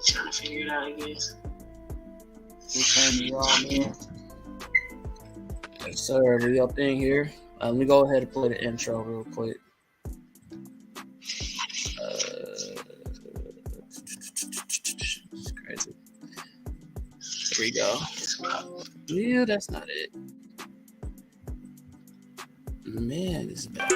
Trying to figure it out, I guess. Just turn me on, man. Yes, sir. We up in here. Let me go ahead and play the intro real quick. It's crazy. Here we go. Yeah, that's not it. Man, this is bad.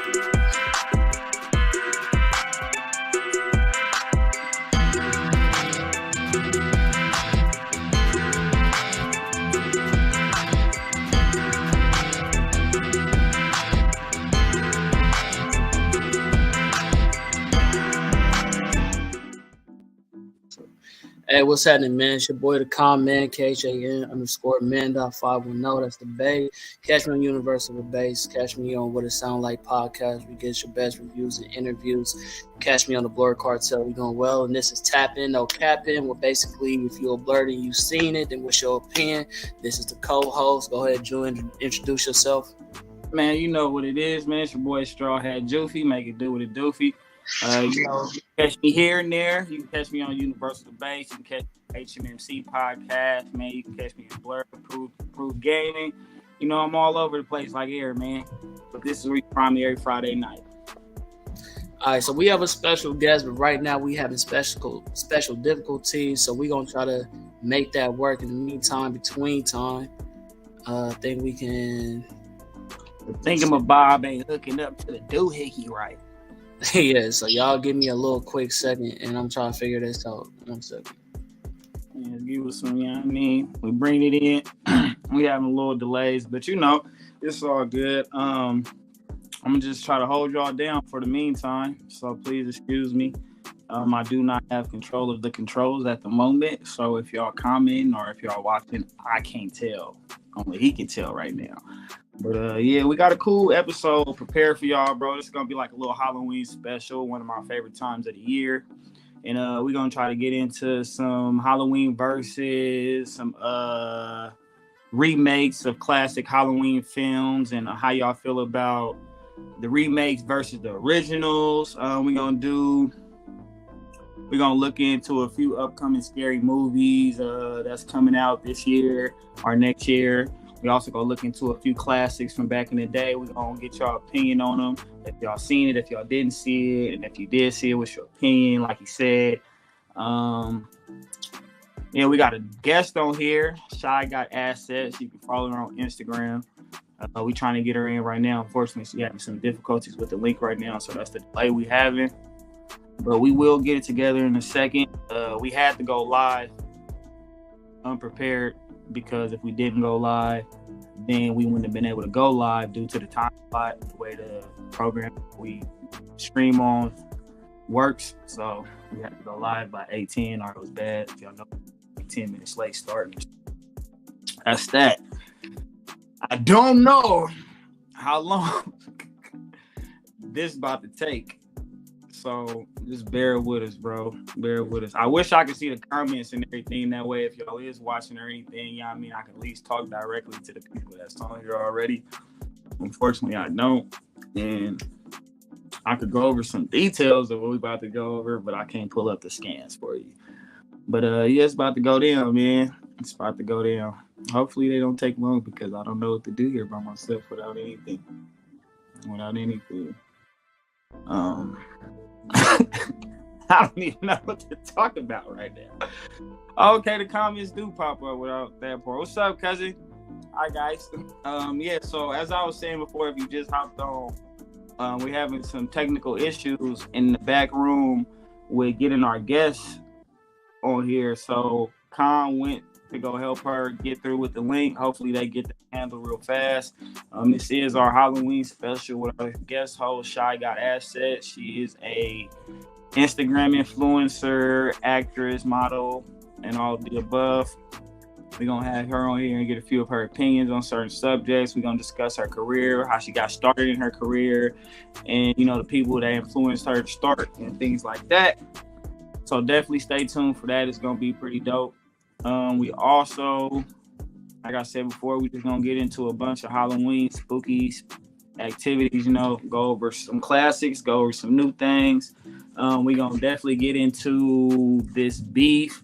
Hey, what's happening, man? It's your boy, the Calm Man, KHAN_man.510. That's the Bay. Catch me on Universal the Bass. Catch me on What It Sound Like podcast. We get your best reviews and interviews. Catch me on the Blur Cartel. We doing well. And this is Tap In, No Cap In. Well, basically, if you're a blurred and you've seen it, then what's your opinion? This is the co-host. Go ahead, Drew, introduce yourself. Man, you know what it is, man. It's your boy Straw Hat Joofy. Make it do what it doofy. You can catch me here and there. You can catch me on Universal Bass. You can catch me on HMMC podcast, man. You can catch me in Blur, Proof Gaming. You know, I'm all over the place like air, man. But this is where you find me every Friday night. All right, so we have a special guest, but right now we having special difficulties. So we're going to try to make that work in the meantime, between time. I think we can... The thingamabob ain't hooking up to the doohickey right. Yeah, so y'all give me a little quick second, and I'm trying to figure this out. 1 second. Yeah, give us some, you know what I mean? We bring it in. We having a little delays, but you know, it's all good. I'm going to just try to hold y'all down for the meantime, so please excuse me. I do not have control of the controls at the moment, so if y'all commenting or if y'all watching, I can't tell. Only he can tell right now. But yeah, we got a cool episode prepared for y'all, bro. This is gonna be like a little Halloween special, one of my favorite times of the year. And we're gonna try to get into some Halloween verses, some remakes of classic Halloween films, and how y'all feel about the remakes versus the originals. We're gonna look into a few upcoming scary movies that's coming out this year or next year. We also gonna look into a few classics from back in the day. We're gonna get y'all opinion on them. If y'all seen it, if y'all didn't see it, and if you did see it, what's your opinion? Like he said. Yeah, we got a guest on here. Shygotassets. You can follow her on Instagram. We trying to get her in right now. Unfortunately, she's having some difficulties with the link right now, so that's the delay we having. But we will get it together in a second. We had to go live unprepared, because if we didn't go live, then we wouldn't have been able to go live due to the time slot, the way the program we stream on works. So we had to go live by 8:10, or it was bad. If y'all know, 10 minutes late starting. That's that. I don't know how long this is about to take. So just bear with us, bro. Bear with us. I wish I could see the comments and everything. That way, if y'all is watching or anything, you know what I mean, I can at least talk directly to the people that's on here already. Unfortunately, I don't. And I could go over some details of what we're about to go over, but I can't pull up the scans for you. But yeah, it's about to go down, man. It's about to go down. Hopefully they don't take long, because I don't know what to do here by myself without anything. I don't even know what to talk about right now. Okay, the comments do pop up without that part. What's up, cousin? Hi, guys. Yeah, so as I was saying before, if you just hopped on, we're having some technical issues in the back room with getting our guests on here. So Con went to go help her get through with the link. Hopefully they get the handle real fast. This is our Halloween special with our guest host, Shygotassets. She is a Instagram influencer, actress, model, and all of the above. We're going to have her on here and get a few of her opinions on certain subjects. We're going to discuss her career, how she got started in her career, and, you know, the people that influenced her to start and things like that. So definitely stay tuned for that. It's going to be pretty dope. We also, like I said before, we just going to get into a bunch of Halloween spooky activities, you know, go over some classics, go over some new things. We're going to definitely get into this beef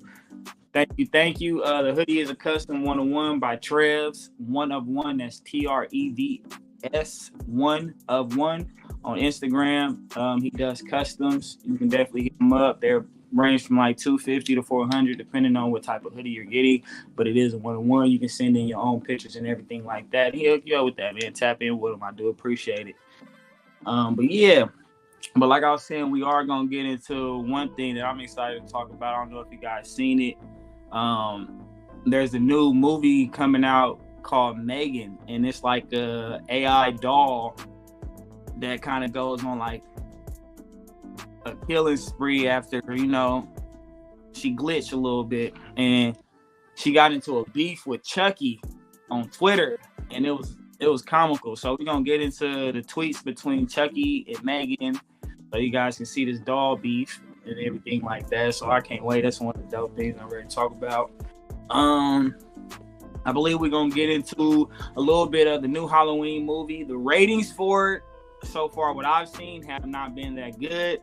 Thank you. The hoodie is a custom 101 by Trevs. One of one. That's TREVS. One of one on Instagram. He does customs. You can definitely hit him up. They're range from like $250 to $400, depending on what type of hoodie you're getting. But it is a 101. You can send in your own pictures and everything like that. He'll hook you up with that, man. Tap in with him. I do appreciate it. But yeah. But like I was saying, we are gonna get into one thing that I'm excited to talk about. I don't know if you guys seen it. There's a new movie coming out called Megan, and it's like a AI doll that kind of goes on like a killing spree after, you know, she glitched a little bit and she got into a beef with Chucky on Twitter, and it was comical. So we're gonna get into the tweets between Chucky and Megan, so you guys can see this doll beef and everything like that. So I can't wait. That's one of the dope things I'm ready to talk about. I believe we're gonna get into a little bit of the new Halloween movie. The ratings for it so far, what I've seen, have not been that good.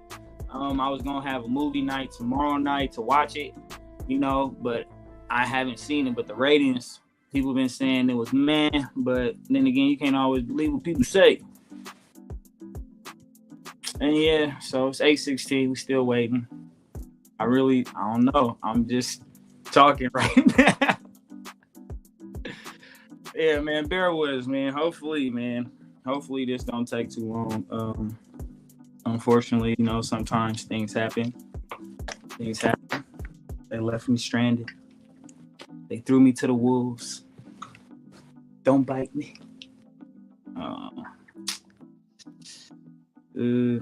I was gonna have a movie night tomorrow night to watch it, you know, but I haven't seen it. But the ratings, people have been saying it was meh, but then again, you can't always believe what people say. And yeah, so it's 8:16. We still waiting. I don't know. I'm just talking right now. Yeah, man, bear with us, man. Hopefully this don't take too long. Unfortunately, you know, sometimes things happen. They left me stranded. They threw me to the wolves. Don't bite me. Yeah.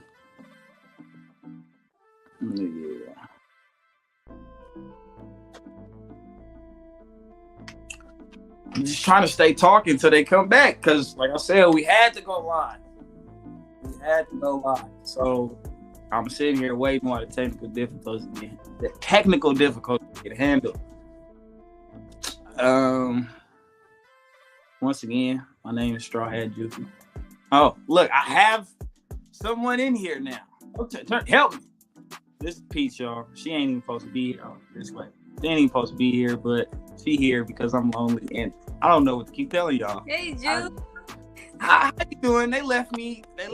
I'm just trying to stay talking until they come back, because like I said, we had to go live. So I'm sitting here waiting while the technical difficulties get handled. Once again, my name is Straw Hat Juicy. Oh, look, I have someone in here now. Help me. This is Peach, y'all. She ain't even supposed to be here. This way. She ain't even supposed to be here, but she here because I'm lonely and I don't know what to keep telling y'all. Hey, Juice. How you doing? They left me in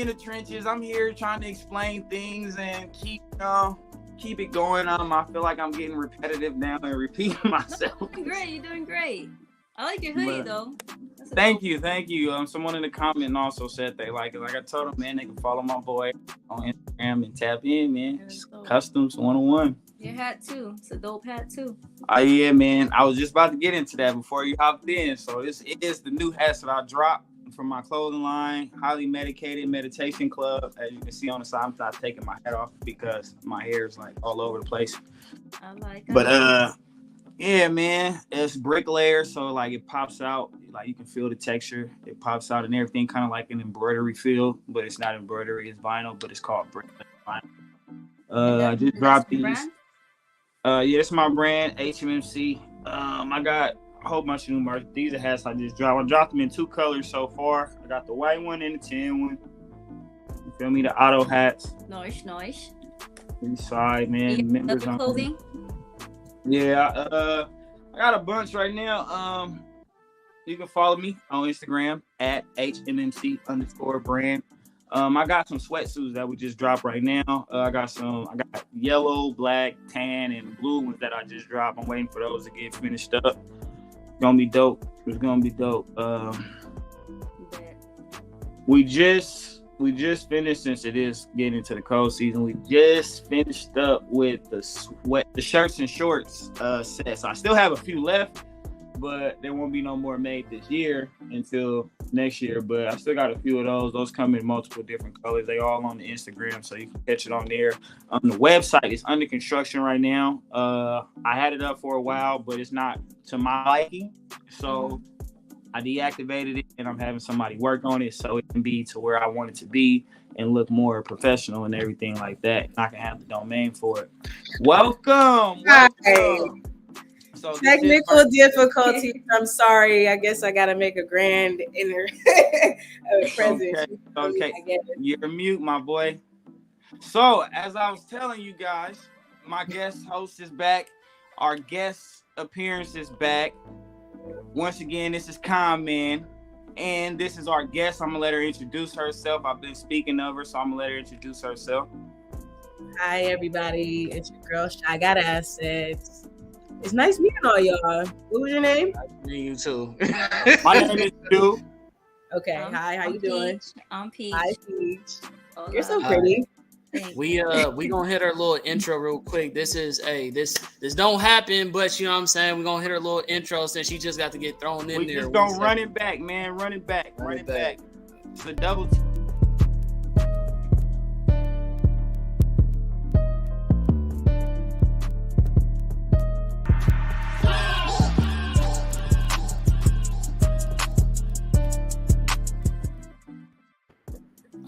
the trenches. I'm here trying to explain things and keep it going. I feel like I'm getting repetitive now and repeating myself. You're doing great. I like your hoodie though. Thank you. Someone in the comment also said they like it. Like I told them, man, they can follow my boy on Instagram and tap in, man. Customs 101. Your hat too. It's a dope hat too. Oh yeah, man. I was just about to get into that before you hopped in. So it is the new hats that I dropped from my clothing line, Highly Medicated Meditation Club. As you can see on the side, I'm not taking my hat off because my hair is like all over the place. I like it. But yeah, man, it's bricklayer, so like it pops out, like you can feel the texture. It pops out and everything, kind of like an embroidery feel, but it's not embroidery, it's vinyl, but it's called bricklayer vinyl. I just dropped these. Yeah, it's my brand, HMMC. I got a whole bunch of new merch. These are hats I just dropped. I dropped them in 2 colors so far. I got the white one and the tan one. You feel me? The auto hats. Nice. Inside, man. Members on clothing. Yeah, I got a bunch right now. You can follow me on Instagram at HMMC_brand. I got some sweatsuits that we just dropped right now. I got yellow, black, tan, and blue ones that I just dropped. I'm waiting for those to get finished up. It's gonna be dope. We just finished, since it is getting into the cold season. We just finished up with the shirts and shorts sets. I still have a few left, but there won't be no more made this year until next year. But I still got a few of those. Those come in multiple different colors. They all on the Instagram, so you can catch it on there. The website is under construction right now. I had it up for a while, but it's not to my liking. So I deactivated it, and I'm having somebody work on it so it can be to where I want it to be and look more professional and everything like that. And I can have the domain for it. Welcome. Hi. So technical difficulties. I'm sorry. I guess I got to make a grand present. Okay. You're mute, my boy. So, as I was telling you guys, My guest host is back. Our guest appearance is back. Once again, this is Common, and this is our guest. I'm gonna let her introduce herself. I've been speaking of her, so I'm gonna let her introduce herself. Hi, everybody. It's your girl, Shygotassets. It's nice meeting all y'all. What was your name? Nice meeting you too. My name is Stu. Okay. Hi. How you doing? I'm Peach. Hi, Peach. Hola. You're so pretty. We gonna hit our little intro real quick. This don't happen, but you know what I'm saying. We're gonna hit her little intro since she just got to get thrown in We there. just gonna run it back, man. Run it back. It's a double.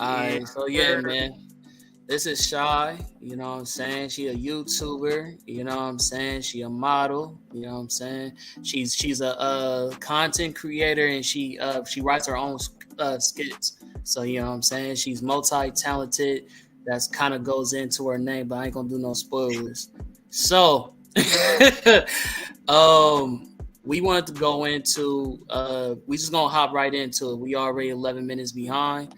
Alright, so yeah, man. This is Shy, you know what I'm saying? She a YouTuber, you know what I'm saying? She a model, you know what I'm saying? She's a content creator, and she writes her own skits. So you know what I'm saying? She's multi-talented. That's kind of goes into her name, but I ain't gonna do no spoilers. So we wanted to go into we just gonna hop right into it. We already 11 minutes behind.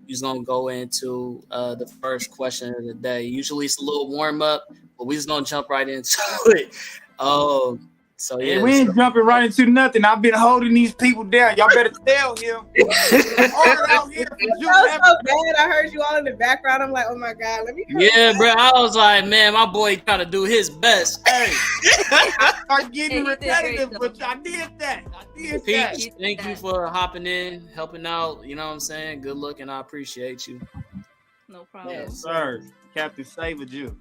Just gonna go into the first question of the day. Usually it's a little warm up, but we just gonna jump right into it. So yeah, we ain't jumping right into nothing. I've been holding these people down. Y'all better tell him. Out here That was so bad. I heard you all in the background. I'm like, oh my god, let me. Yeah, bro. I was like, man, my boy trying to do his best. Hey, I start getting repetitive, but I did that. Peach, thank you for hopping in, helping out. You know what I'm saying? Good looking. I appreciate you. No problem. Yes, sir. Captain Savored you.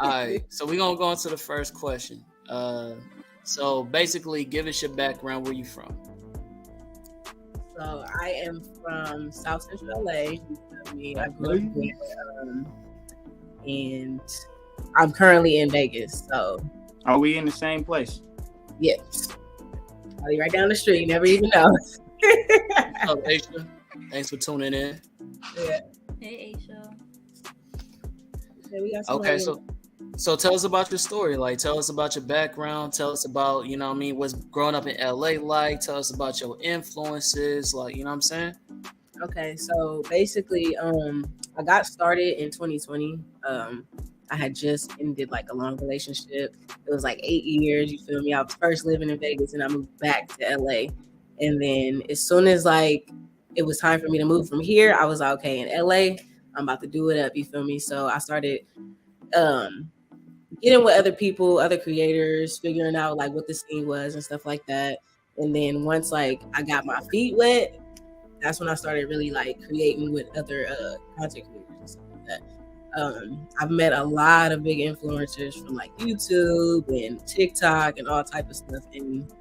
All right, so we're gonna go into the first question. So basically, give us your background. Where you from? So I am from South Central LA. You feel me? I grew up there, and I'm currently in Vegas. So are we in the same place? Yes, I'll be right down the street. You never even know. What's up, Aisha? Thanks for tuning in. Yeah. Hey, Aisha. Yeah, we got Okay, so tell us about your story. Like, tell us about your background. Tell us about, you know what I mean, what's growing up in LA like. Tell us about your influences. Like, you know what I'm saying? Okay, so basically, I got started in 2020. I had just ended like a long relationship. It was like 8 years, you feel me? I was first living in Vegas and I moved back to LA. And then as soon as like it was time for me to move from here, I was like, okay, in LA, I'm about to do it up, you feel me? So I started getting with other people, other creators, figuring out like what the scene was and stuff like that. And then once like I got my feet wet, that's when I started really like creating with other content creators and stuff like that. I've met a lot of big influencers from like YouTube and TikTok and all type of stuff. And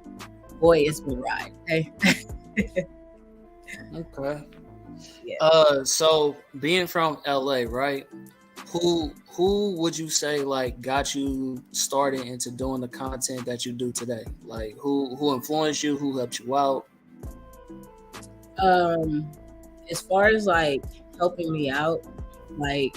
boy, it's been a ride. Okay. Okay. Yeah. So being from LA, right? Who would you say like got you started into doing the content that you do today? Like who influenced you? Who helped you out? As far as like helping me out, like,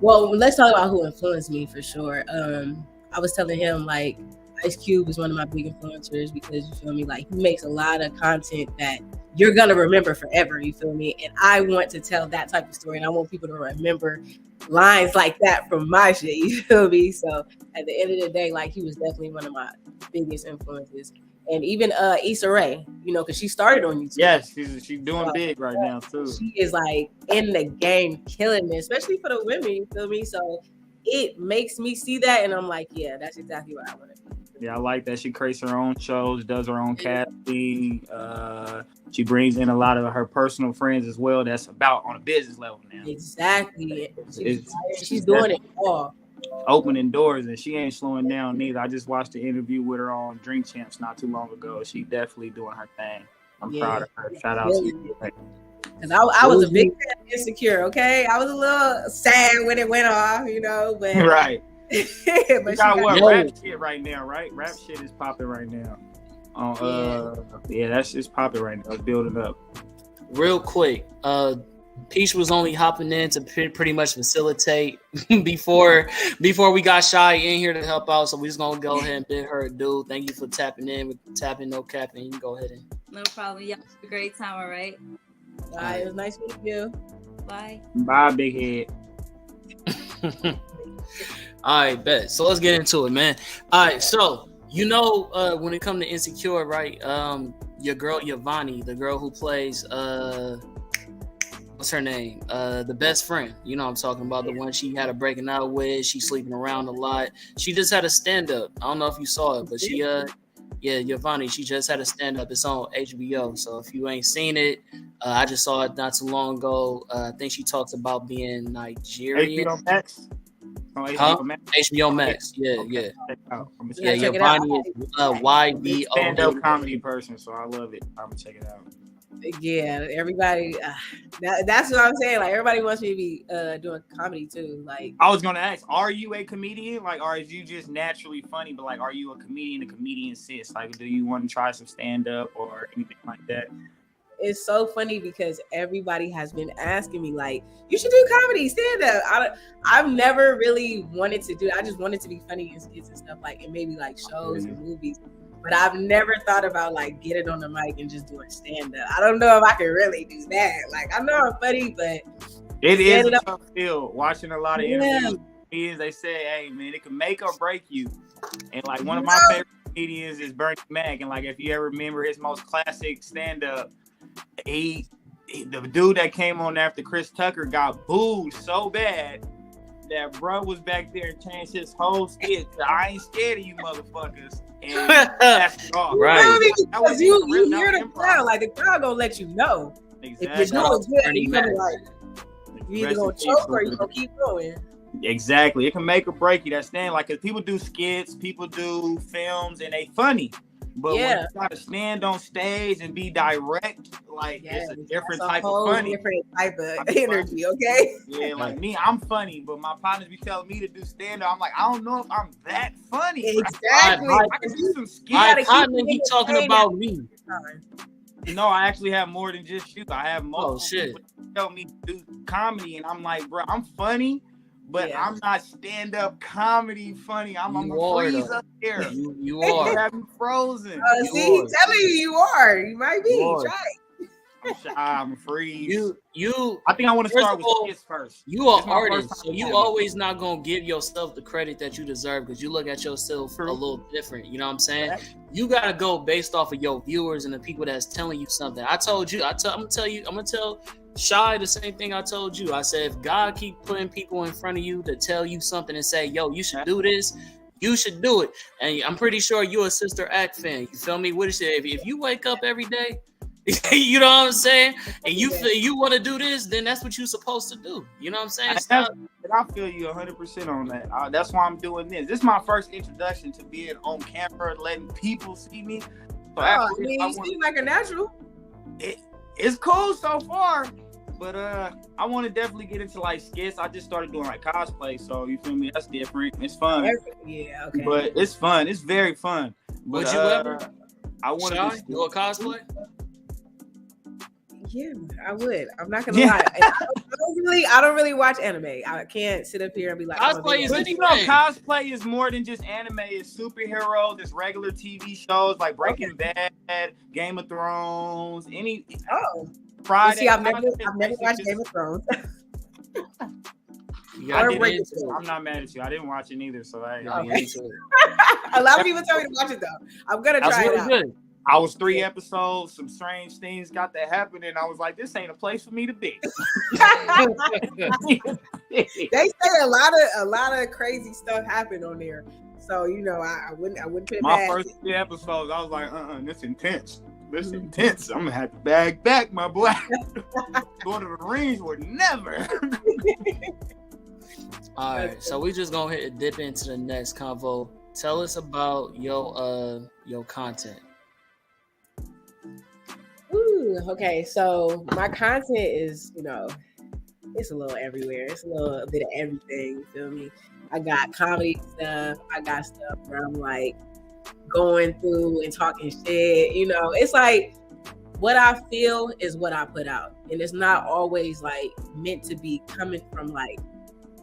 well, let's talk about who influenced me for sure. I was telling him like Ice Cube is one of my big influencers because you feel me, like he makes a lot of content that you're gonna remember forever, you feel me? And I want to tell that type of story, and I want people to remember lines like that from my shit, you feel me? So at the end of the day, like he was definitely one of my biggest influences. And even Issa Rae, you know, because she started on YouTube. Yes, she's doing big right now too. She is like in the game, killing it, especially for the women, you feel me? So it makes me see that, and I'm like, yeah, that's exactly what I want to do. Yeah, I like that she creates her own shows, does her own casting. She brings in a lot of her personal friends as well. That's about on a business level now. Exactly. She's doing it all. Opening doors, and she ain't slowing down neither. I just watched the interview with her on Drink Champs not too long ago. She definitely doing her thing. I'm proud of her. Shout out to you. Because I was a big fan of Insecure, okay? I was a little sad when it went off, you know, but right. But you got what rap shit right now, right? Rap shit is popping right now. Yeah, that's just popping right now. It's building up. Real quick, Peach was only hopping in to pretty much facilitate before we got Shy in here to help out. So we're just gonna go ahead and bid her adieu. Thank you for tapping in with tapping no capping. You can go ahead and No problem. Y'all have a great time, all right? Bye. It was nice meeting you. Bye. Bye, big head. All right, bet. So let's get into it, man. All right, so when it comes to Insecure, right? Your girl Yvonne, the girl who plays what's her name? The best friend. You know what I'm talking about, the one she had a breaking out with. She's sleeping around a lot. She just had a stand-up. I don't know if you saw it, but she Yvonne, she just had a stand-up. It's on HBO. So if you ain't seen it, I just saw it not too long ago. I think she talks about being Nigerian. HBO Max? Oh, HBO Max? HBO Max. Yeah, okay. Yeah, Yvonne is YVO. Stand-up comedy person, so I love it. I'm gonna check it out. Yeah, everybody. That's what I'm saying. Like everybody wants me to be doing comedy too. Like I was gonna ask, are you a comedian? Like, or is you just naturally funny? But like, are you a comedian sis? Like, do you want to try some stand-up or anything like that? It's so funny because everybody has been asking me like, you should do comedy, stand-up. I've never really wanted to do it. I just wanted to be funny in skits and stuff like, and maybe like shows and movies. But I've never thought about like getting on the mic and just doing stand-up. I don't know if I can really do that. Like I know I'm funny, but it is a tough field. Watching a lot of interviews, they say, "Hey man, it can make or break you." And like one of my favorite comedians is Bernie Mac. And like if you ever remember his most classic stand-up, the dude that came on after Chris Tucker got booed so bad that bro was back there and changed his whole skit to "I ain't scared of you motherfuckers." And that's it off. Right. Because you hear the crowd, like the crowd gonna let you know. Exactly. If you're doing good, you're gonna like you either gonna choke or you gonna keep going. Exactly. It can make or break you. That stand like, cause people do skits, people do films, and they funny. But when you gotta stand on stage and be direct, like it's a different type of funny. Different type of energy, okay? Yeah, like me, I'm funny, but my partners be telling me to do stand-up. I'm like, I don't know if I'm that funny. Exactly. I can do some skits. He talking about me. No, I actually have more than just you. I have multiple people tell me to do comedy, and I'm like, bro, I'm funny. But I'm not stand-up comedy funny. I'm gonna freeze up here. You are. You have me frozen. See, he's telling you are. You might be. Try it. I'm shy. I'm a freeze. You. I think I want to start with skits first. You are artist, so you always not gonna give yourself the credit that you deserve because you look at yourself a little different. You know what I'm saying? You gotta go based off of your viewers and the people that's telling you something. I'm gonna tell Shy the same thing I told you. I said if God keep putting people in front of you to tell you something and say, yo, you should do this, you should do it. And I'm pretty sure you're a Sister Act fan. You feel me? What is it? If you wake up every day, you know what I'm saying, and you feel you want to do this, then that's what you're supposed to do. You know what I'm saying? I feel you 100% on that. That's why I'm doing this. This is my first introduction to being on camera, letting people see me. So you seem like a natural. It's cool so far, but I want to definitely get into like skits. I just started doing like cosplay, so you feel me? That's different. It's fun. Yeah, okay. But it's fun. It's very fun. But, would you ever? I want to do a cosplay. Yeah, I would. I'm not gonna lie. I don't really watch anime. I can't sit up here and be like, cosplay is anything. Cosplay is more than just anime. It's superheroes. It's regular TV shows like Breaking Bad, Game of Thrones. Friday. See, I've never watched Game of Thrones. I'm not mad at you. I didn't watch it either, so I A lot of people tell me to watch it though. I'm gonna try it out. Good. I was 3 episodes, some strange things got to happen, and I was like, this ain't a place for me to be. They say a lot of crazy stuff happened on there. So, you know, I wouldn't put it My first 3 episodes, I was like, this intense. This intense. I'm gonna have to bag back, my boy. Going to the range would never. All right, so we just gonna hit dip into the next convo. Tell us about your content. Ooh, okay, so my content is, you know, it's a little everywhere. It's a little bit of everything. You feel me? I got comedy stuff. I got stuff where I'm like going through and talking shit. You know, it's like what I feel is what I put out, and it's not always like meant to be coming from like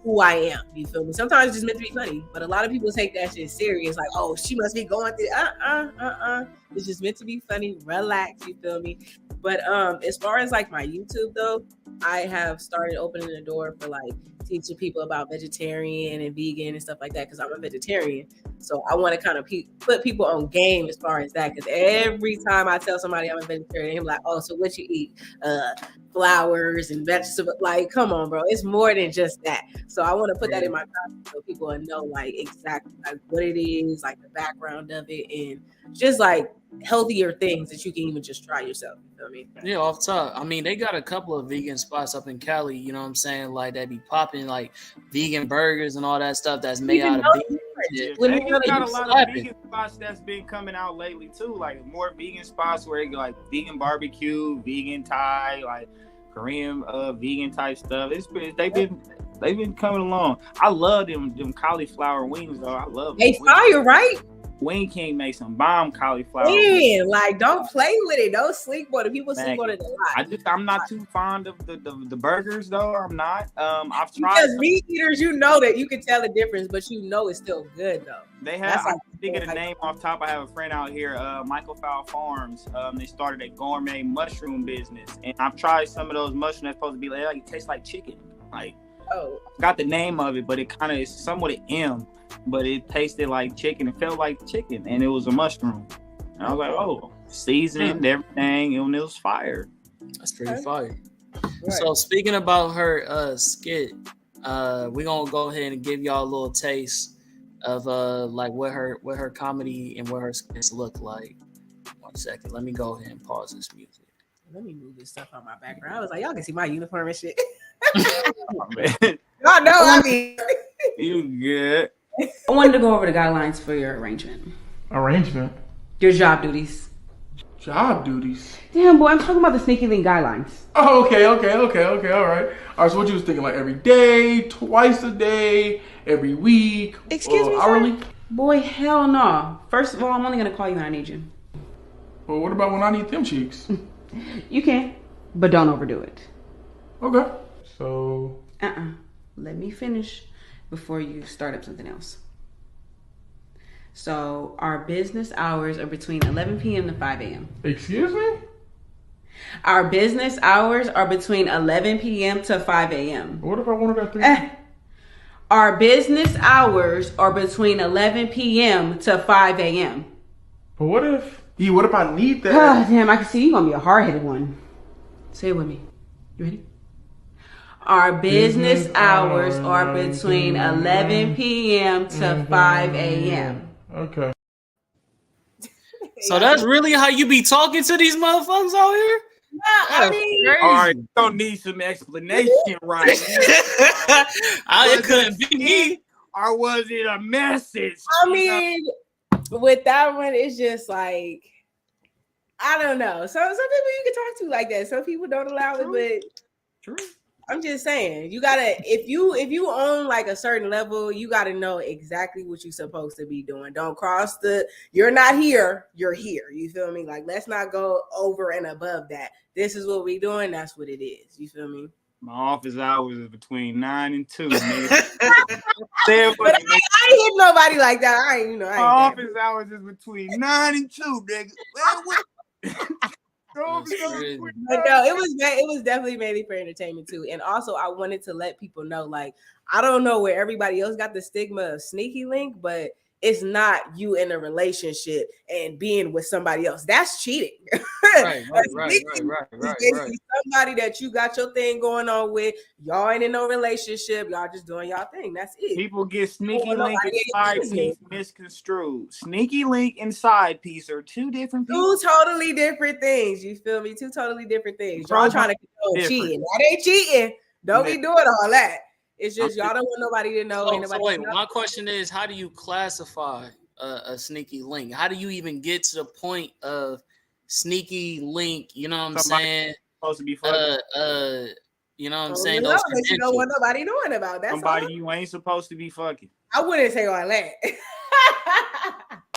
who I am. You feel me? Sometimes it's just meant to be funny, but a lot of people take that shit serious. Like, oh, she must be going through. It's just meant to be funny. Relax. You feel me? But as far as like my YouTube though, I have started opening the door for like teaching people about vegetarian and vegan and stuff like that because I'm a vegetarian. So I want to kind of put people on game as far as that, because every time I tell somebody I'm a vegetarian, they're like, oh, so what you eat? Flowers and vegetables. Like, come on, bro. It's more than just that. So I want to put that in my content so people will know like exactly like what it is, like the background of it, and just like healthier things that you can even just try yourself. You know what I mean? Yeah, off top. I mean, they got a couple of vegan spots up in Cali, you know what I'm saying? Like, they be popping, like, vegan burgers and all that stuff that's made out of vegan shit. They got a lot of vegan spots that's been coming out lately, too. Like, more vegan spots where it like vegan barbecue, vegan Thai, like, Korean vegan type stuff. They've been coming along. I love them cauliflower wings, though. I love them. They fire, right? Wing King makes some bomb cauliflower. Man, like don't play with it. Don't sleep on it. People sleep on it a lot. I'm not too fond of the burgers though. I'm not. I've tried. Because meat eaters, you know that you can tell the difference, but you know it's still good though. They have. I think of the name off top. I have a friend out here, Michael Fowl Farms. They started a gourmet mushroom business, and I've tried some of those mushrooms that's supposed to be like it tastes like chicken. Like, I got the name of it, but it kind of is somewhat an M. But it tasted like chicken. It felt like chicken, and it was a mushroom. And I was like, oh, seasoned, everything, and it was fire. That's pretty fire. Right. So speaking about her skit, we're gonna go ahead and give y'all a little taste of like what her comedy and what her skits look like. 1 second. Let me go ahead and pause this music. Let me move this stuff on my background. I was like, y'all can see my uniform and shit. Oh, man. Y'all know I mean you good. I wanted to go over the guidelines for your arrangement. Arrangement? Your job duties. Job duties? Damn, boy, I'm talking about the sneaky link guidelines. Oh, okay, all right. All right, so what you was thinking, like every day, twice a day, every week, Excuse me, hourly? Sir? Boy, hell no. First of all, I'm only going to call you when I need you. Well, what about when I need them cheeks? You can, but don't overdo it. Okay. So... Let me finish before you start up something else. So our business hours are between 11 p.m. to 5 a.m. Excuse me? Our business hours are between 11 p.m. to 5 a.m. What if I wanted at 3? Our business hours are between 11 p.m. to 5 a.m. But what if I need that? Damn, I can see you're going to be a hard-headed one. Say it with me. You ready? Our business hours are between 11 p.m. to 5 a.m. Okay. So that's really how you be talking to these motherfuckers out here? I mean, all right, don't need some explanation, right? It couldn't be me. Or was it a message? I mean, with that one, it's just like, I don't know. Some people you can talk to like that. Some people don't allow it, but True. I'm just saying, you gotta, if you own like a certain level, you gotta know exactly what you're supposed to be doing. Don't cross you're not here, you're here. You feel me? Like, let's not go over and above that. This is what we doing, that's what it is. You feel me? My office hours is between 9 and 2. But I ain't hit nobody like that. My office hours is between 9 and 2, nigga. But no, it was definitely mainly for entertainment too. And also I wanted to let people know, like, I don't know where everybody else got the stigma of sneaky link, but it's not you in a relationship and being with somebody else. That's cheating. Right. Somebody that you got your thing going on with, y'all ain't in no relationship, y'all just doing y'all thing. That's it. People get sneaky link and side piece misconstrued. Sneaky link and side piece are two different people. Two totally different things. You feel me? Two totally different things. Y'all trying to control cheating. That ain't cheating. Don't be doing all that. It's just y'all don't want nobody to know. So wait, my question is, how do you classify a sneaky link? How do you even get to the point of sneaky link? You know what I'm saying? Supposed to be fucking. You know what I'm saying? Those you don't want nobody knowing about. That's somebody all. You ain't supposed to be fucking. I wouldn't say all that.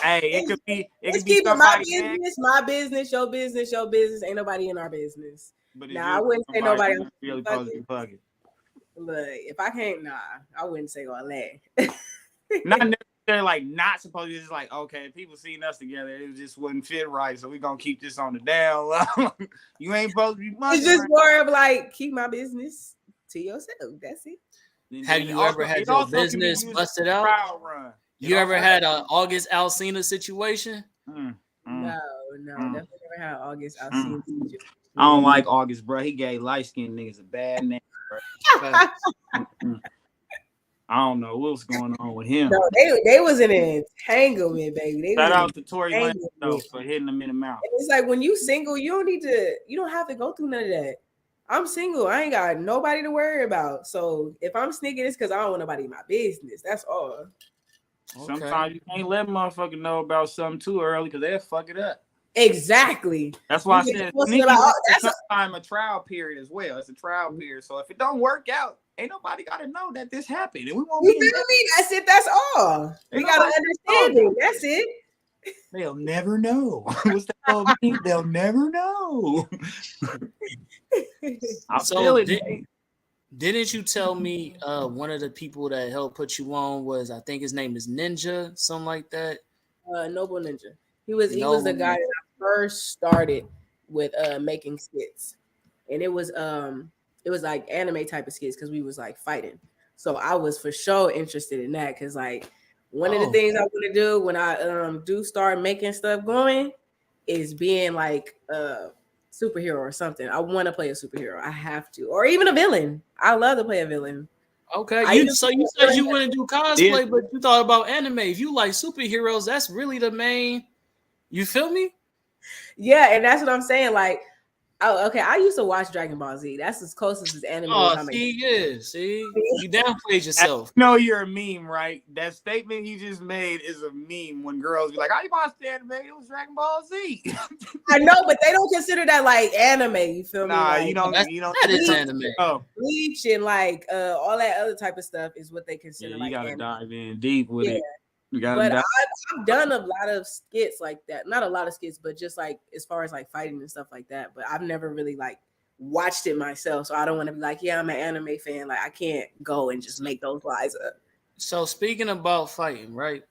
Hey, it could be Let's keep it my somebody business, my business, your business, your business. Ain't nobody in our business. but Nah, I wouldn't say nobody else really supposed to be fucking. Look, if I can't, I wouldn't say all that. Not necessarily like not supposed to. Just like, okay, people seeing us together, it just wouldn't fit right, so we gonna keep this on the down low. You ain't supposed to be much. It's just more of like keep my business to yourself. That's it. Have you ever had your business busted out? You ever had an August Alsina situation? No, definitely never had August Alsina situation. I don't like August, bro. He gave light skinned niggas a bad name, bro. I don't know what's going on with him. No, they was in an entanglement, baby. Shout out to Tory Lanez though for hitting them in the mouth. And it's like when you single, you don't have to go through none of that. I'm single. I ain't got nobody to worry about. So if I'm sneaking, it's because I don't want nobody in my business. That's all. Okay. Sometimes you can't let motherfucker know about something too early because they'll fuck it up. Exactly. That's why I said sometimes a trial period as well. It's a trial period. So if it don't work out, ain't nobody got to know that this happened. And we won't. You feel me? That's it. That's all. We got to understand it. That's it. They'll never know. What's that called? They'll never know. Didn't you tell me one of the people that helped put you on was, I think his name is Ninja, something like that? Noble Ninja. He was the guy that I first started with making skits, and it was like anime type of skits because we was like fighting. So I was for sure interested in that because like one of the things I want to do when I do start making stuff going is being like a superhero or something. I want to play a superhero. I have to, or even a villain. I love to play a villain. Okay, you said you wouldn't do cosplay, but you thought about anime. If you like superheroes, that's really the main. You feel me? Yeah, and that's what I'm saying. Like, I used to watch Dragon Ball Z. That's as closest as anime. See, you downplayed yourself. I know you're a meme, right? That statement you just made is a meme when girls be like, "How you watch the anime? It was Dragon Ball Z." I know, but they don't consider that like anime. You feel me? Nah, like, you don't. That is anime. Bleach and like all that other type of stuff is what they consider. Yeah, you like gotta anime. dive in deep with it. But I've done a lot of skits like that. Not a lot of skits, but just like as far as like fighting and stuff like that. But I've never really like watched it myself. So I don't want to be like, yeah, I'm an anime fan. Like I can't go and just make those lies up. So speaking about fighting, right?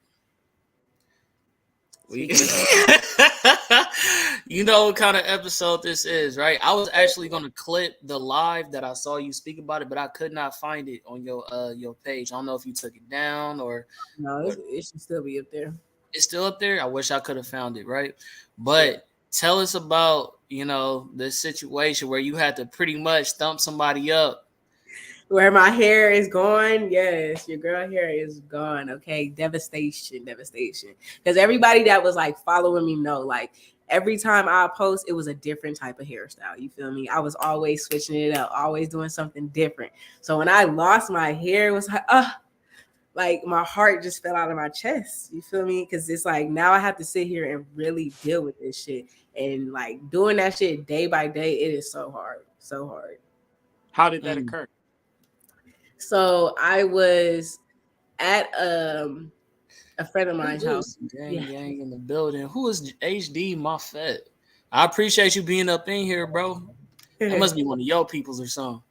You know what kind of episode this is, right? I was actually going to clip the live that I saw you speak about it, but I could not find it on your page. I don't know if you took it down or no. It should still be up there. It's still up there. I wish I could have found it, right? But tell us about this situation where you had to pretty much thump somebody up. Where my hair is gone, yes, your girl hair is gone. Okay, devastation. Because everybody that was like following me know, like every time I post, it was a different type of hairstyle. You feel me? I was always switching it up, always doing something different. So when I lost my hair, it was like my heart just fell out of my chest. You feel me? Because it's like now I have to sit here and really deal with this shit, and like doing that shit day by day, it is so hard. How did that occur? So I was at a friend of mine's house. Gang in the building. Who is HD Moffett? I appreciate you being up in here, bro. It must be one of your peoples or something.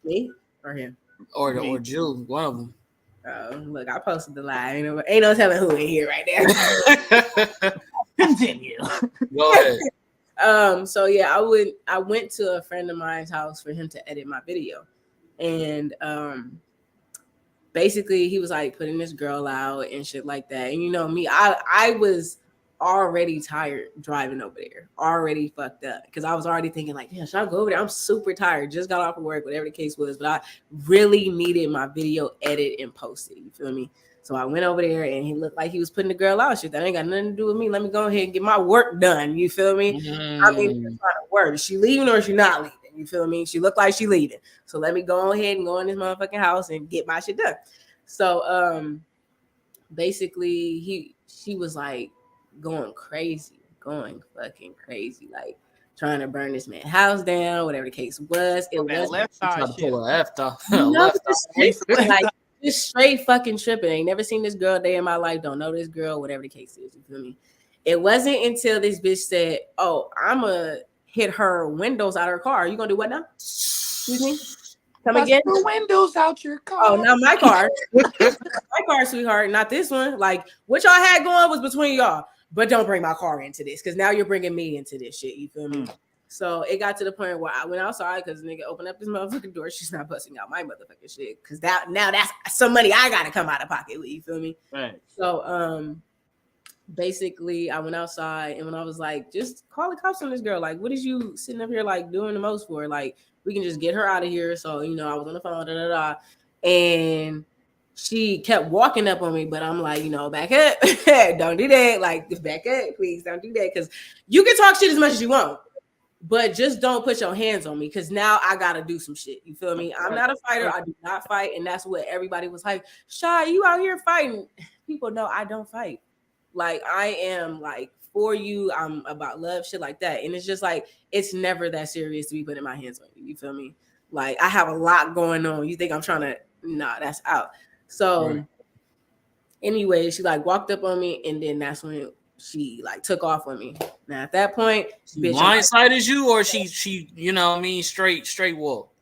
Me or him? Or Jew, one of them. Look, I posted the live. Ain't no telling who in here right now. Continue. Go ahead. So yeah, I went to a friend of mine's house for him to edit my video. And basically he was like putting this girl out and shit like that. And you know me, I was already tired driving over there, already fucked up. Because I was already thinking like, yeah, should I go over there? I'm super tired, just got off of work, whatever the case was. But I really needed my video edited and posted. You feel me? So I went over there and he looked like he was putting the girl out. Shit, that ain't got nothing to do with me. Let me go ahead and get my work done. You feel me? I mean, trying to work. Is she leaving or is she not leaving? You feel me? She looked like she leaving. So let me go ahead and go in this motherfucking house and get my shit done. So basically she was like going fucking crazy, like trying to burn this man's house down, whatever the case was. It was left side to pull her after. like just straight fucking tripping. Ain't never seen this girl a day in my life. Don't know this girl, whatever the case is. You feel me? It wasn't until this bitch said, "Oh, I'ma hit her windows out of her car." You gonna do what now? Excuse me. Come again? The windows out your car. Oh, not my car. My car, sweetheart. Not this one. Like what y'all had going was between y'all. But don't bring my car into this, because now you're bringing me into this shit. You feel me? So it got to the point where I went outside because nigga opened up this motherfucking door. She's not busting out my motherfucking shit, because now that's some money I gotta come out of pocket with. You feel me? Right. So basically I went outside, and when I was like, just call the cops on this girl. Like, what is you sitting up here like doing the most for? Like, we can just get her out of here. So, you know, I was on the phone, and she kept walking up on me, but I'm like, you know, back up. Don't do that. Like, back up, please. Don't do that. Because you can talk shit as much as you want, but just don't put your hands on me, because now I got to do some shit. You feel me? I'm not a fighter. I do not fight. And that's what everybody was like, Shy, you out here fighting. People know I don't fight. Like, I am like for you. I'm about love, shit like that. And it's just like, it's never that serious to be putting my hands on you. You feel me? Like, I have a lot going on. You think I'm trying to, nah, that's out. So anyway, she like walked up on me, and then that's when she like took off on me. Now at that point, bitch, blindsided you, or she, you know what I mean, straight walk.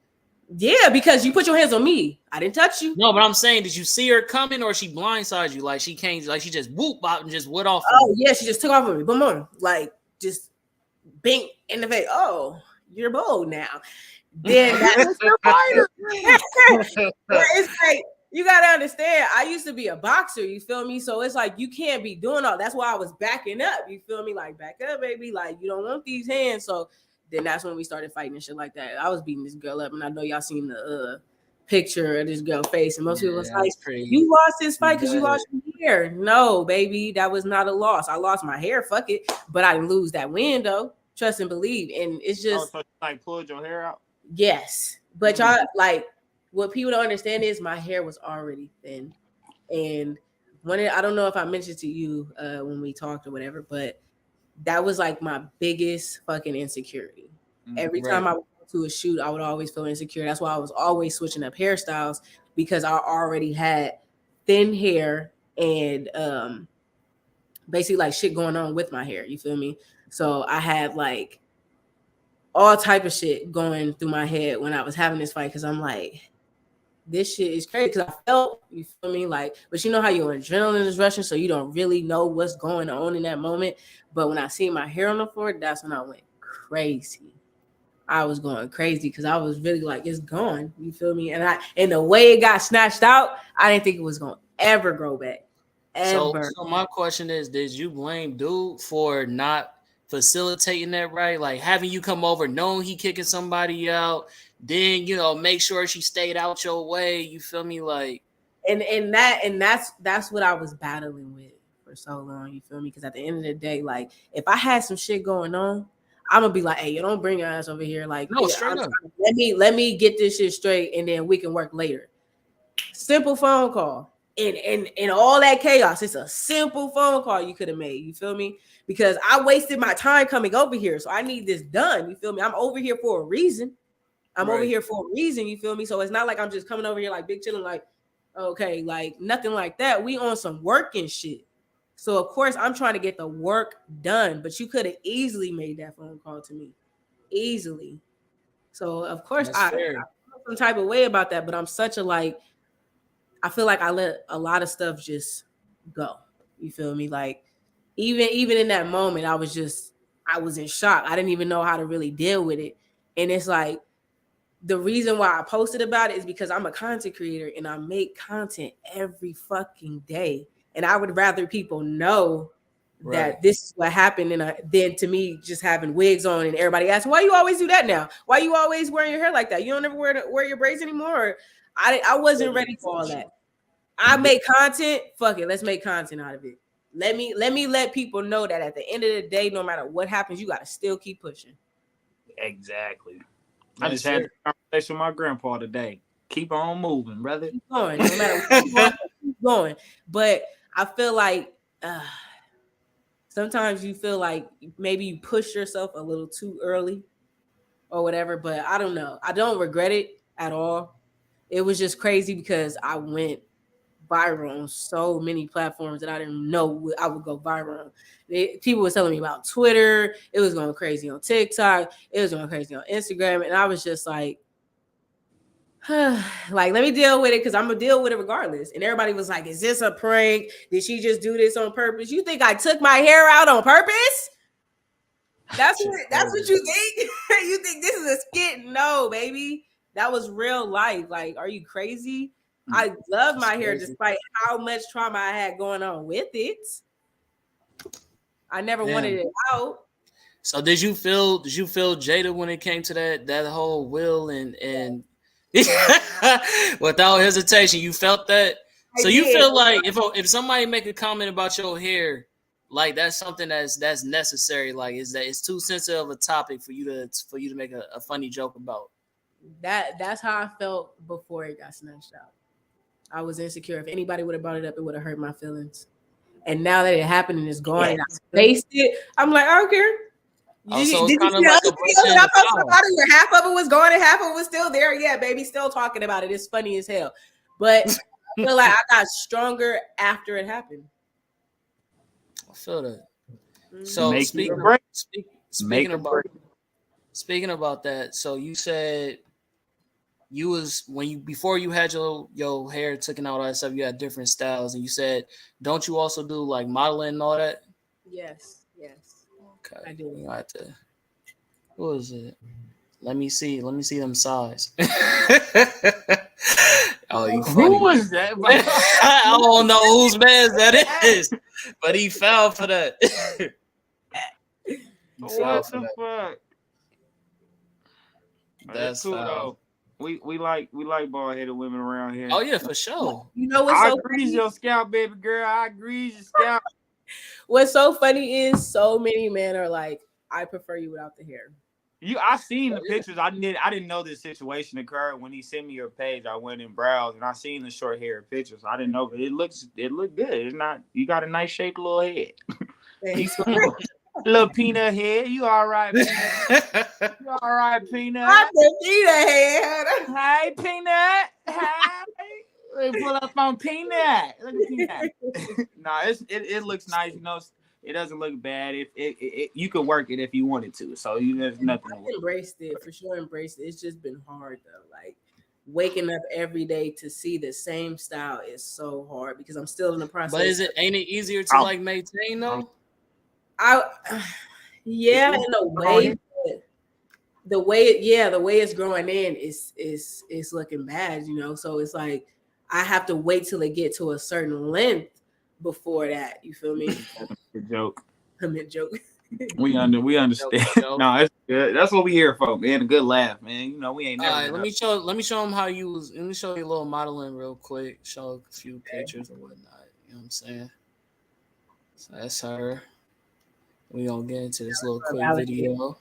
Yeah, because you put your hands on me. I didn't touch you. No, but I'm saying, did you see her coming, or she blindsided you? Like she came, like she just whoop out and just went off. Oh yeah, she just took off on me. Boom, boom, like just bing in the face. Oh, you're bold now. Then that's your fighter. It's like, you gotta understand, I used to be a boxer, you feel me? So it's like, you can't be doing all. That's why I was backing up, you feel me? Like, back up, baby. Like, you don't want these hands. So then that's when we started fighting and shit like that. I was beating this girl up, and I know y'all seen the picture of this girl's face, and most people was like, you lost this fight because you lost your hair. No, baby, that was not a loss. I lost my hair, fuck it, but I didn't lose that win though. Trust and believe. And it's just like pulled your hair out. Yes, but y'all, like, what people don't understand is my hair was already thin, and I don't know if I mentioned to you when we talked or whatever, but that was like my biggest fucking insecurity. Every time I would go to a shoot, I would always feel insecure. That's why I was always switching up hairstyles, because I already had thin hair and basically like shit going on with my hair. You feel me? So I had like all type of shit going through my head when I was having this fight, because I'm like, this shit is crazy. Because I felt, you feel me, like, but you know how your adrenaline is rushing, so you don't really know what's going on in that moment. But when I see my hair on the floor, that's when I went crazy. I was going crazy because I was really like, it's gone. You feel me? And the way it got snatched out, I didn't think it was gonna ever grow back. Ever. So my question is, did you blame dude for not facilitating that, right? Like having you come over, knowing he kicking somebody out, then, you know, make sure she stayed out your way. You feel me? Like, and that's what I was battling with for so long. You feel me? Because at the end of the day, like, if I had some shit going on, I'm gonna be like, hey, you don't bring your ass over here. Like, no, straight up. Let me get this shit straight, and then we can work later. Simple phone call. In all that chaos, it's a simple phone call you could have made. You feel me? Because I wasted my time coming over here, so I need this done. You feel me? I'm over here for a reason. Over here for a reason. You feel me? So it's not like I'm just coming over here like big chilling, like, okay, like nothing like that. We on some work and shit. So of course I'm trying to get the work done, but you could have easily made that phone call to me, easily. So of course I feel some type of way about that, but I'm such a like. I feel like I let a lot of stuff just go. You feel me? Like even in that moment, I was in shock. I didn't even know how to really deal with it. And it's like, the reason why I posted about it is because I'm a content creator and I make content every fucking day. And I would rather people know that this is what happened than to me just having wigs on and everybody asking, why you always do that now? Why you always wearing your hair like that? You don't ever wear your braids anymore? Or, I wasn't ready for all that. I make content. Fuck it. Let's make content out of it. Let me let people know that at the end of the day, no matter what happens, you got to still keep pushing. Exactly. I just had a conversation with my grandpa today. Keep on moving, brother. Keep going. No matter what you want, keep going. But I feel like sometimes you feel like maybe you push yourself a little too early or whatever. But I don't know. I don't regret it at all. It was just crazy because I went viral on so many platforms that I didn't know I would go viral. People were telling me about Twitter. It was going crazy on TikTok. It was going crazy on Instagram. And I was just like, like, let me deal with it because I'm going to deal with it regardless. And everybody was like, is this a prank? Did she just do this on purpose? You think I took my hair out on purpose? That's what you think? You think this is a skit? No, baby. That was real life. Like, are you crazy? I love my hair despite how much trauma I had going on with it. I never wanted it out. So did you feel jaded when it came to that whole will and without hesitation, you felt that? So you feel like if somebody make a comment about your hair, like that's something that's necessary, like is that it's too sensitive of a topic for you to make a funny joke about? That's how I felt before it got snatched out. I was insecure. If anybody would have brought it up, it would have hurt my feelings. And now that it happened and it's gone and I faced it, I'm like, I don't care. Did you see the other videos I posted about it where half of it was gone and half of it was still there? Yeah, baby, still talking about it. It's funny as hell. But I feel like I got stronger after it happened. I feel that. So speaking about that, so you said you was before you had your hair taken out, all that stuff, you had different styles, and you said, don't you also do like modeling and all that? Yes. Okay. I do. You have to. Who is it? Let me see them size. Oh, you funny. Who was that? I don't know whose man that is, but he fell for that. What the fuck? That's cool though. We like bald headed women around here. Oh yeah, for sure. You know what's I so grease funny? your scalp, baby girl. I grease your scalp. What's so funny is so many men are like, I prefer you without the hair. I seen the pictures. I didn't know this situation occurred when he sent me your page. I went and browsed and I seen the short hair pictures. I didn't know, but it looked good. It's not. You got a nice shaped little head. Little peanut head. You all right, peanut? You all right, peanut? I'm the peanut head. Hey, peanut. Hey. Let me pull up on peanut. Look at peanut. No, it looks nice. You know, it doesn't look bad. If you could work it if you wanted to. So there's nothing. I've embraced it for sure. Embraced it. It's just been hard though. Like waking up every day to see the same style is so hard because I'm still in the process. But ain't it easier to like maintain though? Yeah, in a way. The way it's growing in is looking bad, you know. So it's like I have to wait till it get to a certain length before that. You feel me? Good joke. I'm a joke. We understand. No, it's good. That's what we here for, man. A good laugh, man. You know, we ain't never. All right, let me show them how you was. Let me show you a little modeling real quick. Show a few pictures or whatnot. You know what I'm saying? So that's her. We gonna get into this little quick video.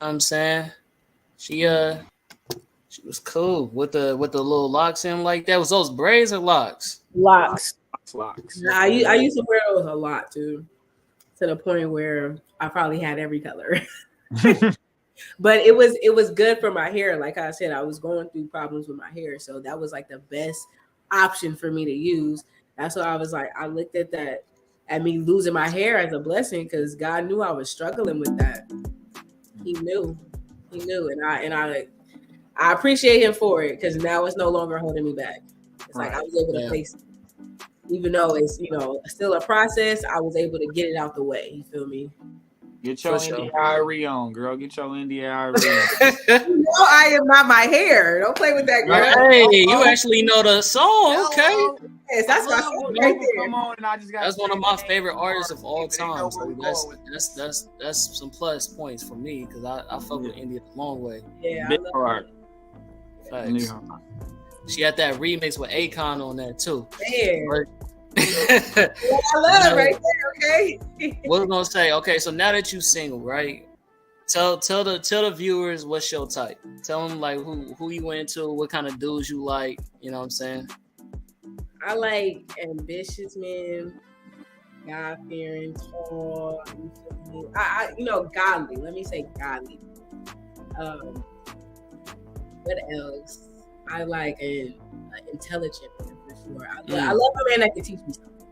I'm saying she was cool with the little locks in like that. Was those braids or locks? Locks. Nah, I used to wear those a lot too, to the point where I probably had every color. But it was good for my hair. Like I said, I was going through problems with my hair, so that was like the best option for me to use. That's why I was like, I looked at that, at me losing my hair as a blessing because God knew I was struggling with that. He knew, and I appreciate him for it because now it's no longer holding me back. It's like I was able to face it. Even though it's still a process, I was able to get it out the way. You feel me? Get your India Irie on, girl. Get your India Irie on. You know I am not my hair. Don't play with that, girl. Hey, you actually know the song, okay? Yes, that's my song right there. Come on, and I just got. That's one of my favorite artists of all time. So that's some plus points for me because I fuck with India the long way. Yeah, big hard. Facts. She had that remix with Akon on that too. Yeah. I love right there, okay? What was gonna say? Okay, so now that you single, right? Tell the viewers what's your type. Tell them like who you into, what kind of dudes you like. You know what I'm saying? I like ambitious men. God-fearing, tall. You feel me? I godly. Let me say godly. What else? I like an intelligent man for sure. I love a man that can teach me something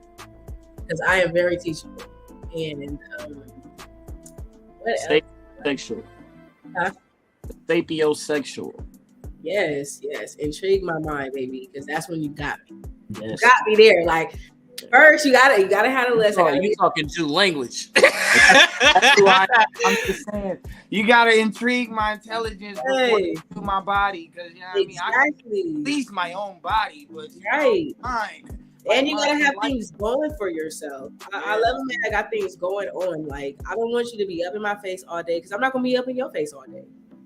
because I am very teachable. And what else? Sexual. Huh? Sapiosexual. Yes. Intrigue my mind, baby, because that's when you got me. Yes. You got me there. Like first, you gotta have a list. You talking Jew language? That's why I'm just saying. You gotta intrigue my intelligence before you do my body, because you know what I mean. I can release my own body, but mine. And you gotta have things going for yourself. I love a man that got things going on. Like I don't want you to be up in my face all day because I'm not gonna be up in your face all day.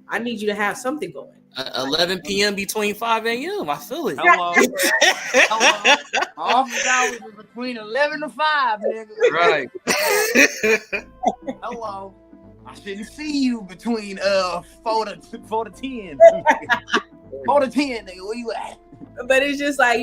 I need you to have something going. 11 p.m. between 5 a.m. I feel it. Hello. My office hours are between 11 to 5, nigga. Right. Hello. I shouldn't see you between 4 to 10. 4 to 10, nigga. Where you at? But it's just like,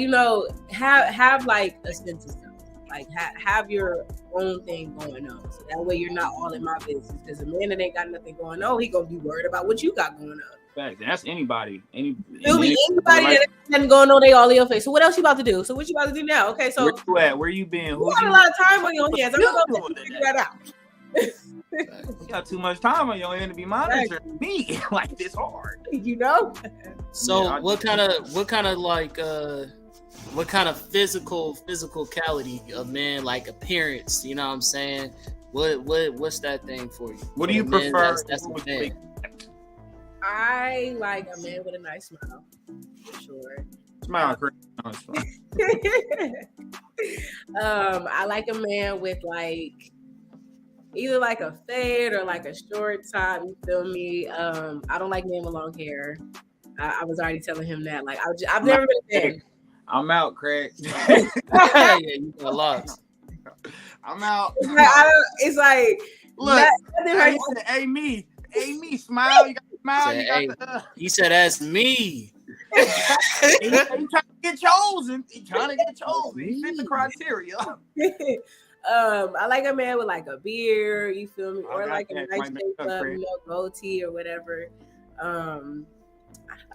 have like a sense of self. Like have your own thing going on. So that way you're not all in my business. Because a man that ain't got nothing going on, he gonna be worried about what you got going on. Fact. That's anybody. Anybody that ain't nothing going on, they all in your face. So what else you about to do? So what you about to do now? Okay, so where you at? Where you been? You got a lot of time on your hands. I'm not gonna figure that out. You got too much time on your hand to be monitoring me like this hard. So what kind of physicality of man, like appearance, you know what I'm saying? What's that thing for you? What do you prefer? That's a man. I like a man with a nice smile, for sure. Smile, great. I like a man with like either like a fade or like a short top. You feel me? I don't like men with long hair. I was already telling him that. Like I've never been a fan. I'm out, Craig. Yeah, you got lots. I'm out. It's like look. Hey, me, smile. You got to smile. He said, "That's me." He trying to get chosen. He fit the criteria. I like a man with like a beard. You feel me? Or like a nice goatee or whatever. I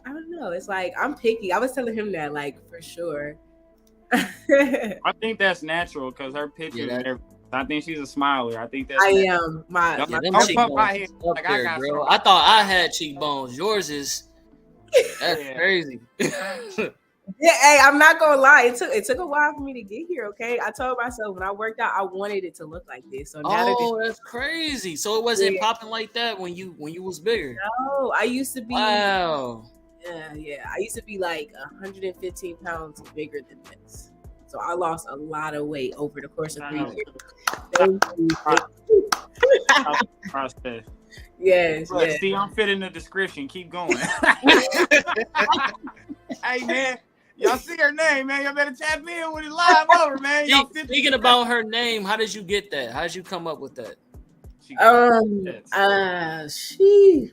don't know. It's like I'm picky. I was telling him that, like, for sure. I think that's natural because her pictures. I think she's a smiler. I think that's. I am. My cheekbones up there, bro. I thought I had cheekbones. Yours is. That's crazy. Yeah, hey, I'm not gonna lie. It took a while for me to get here. Okay, I told myself when I worked out, I wanted it to look like this. So now that's crazy. So it wasn't popping like that when you was bigger. No, I used to be. Wow. Yeah. I used to be like 115 pounds bigger than this. So I lost a lot of weight over the course of 3 years. Process. Yes. See, I'm fitting the description. Keep going. Hey, man. Y'all see her name, man. Y'all better tap in with it live over, man. Speaking about her name, how did you get that? How did you come up with that?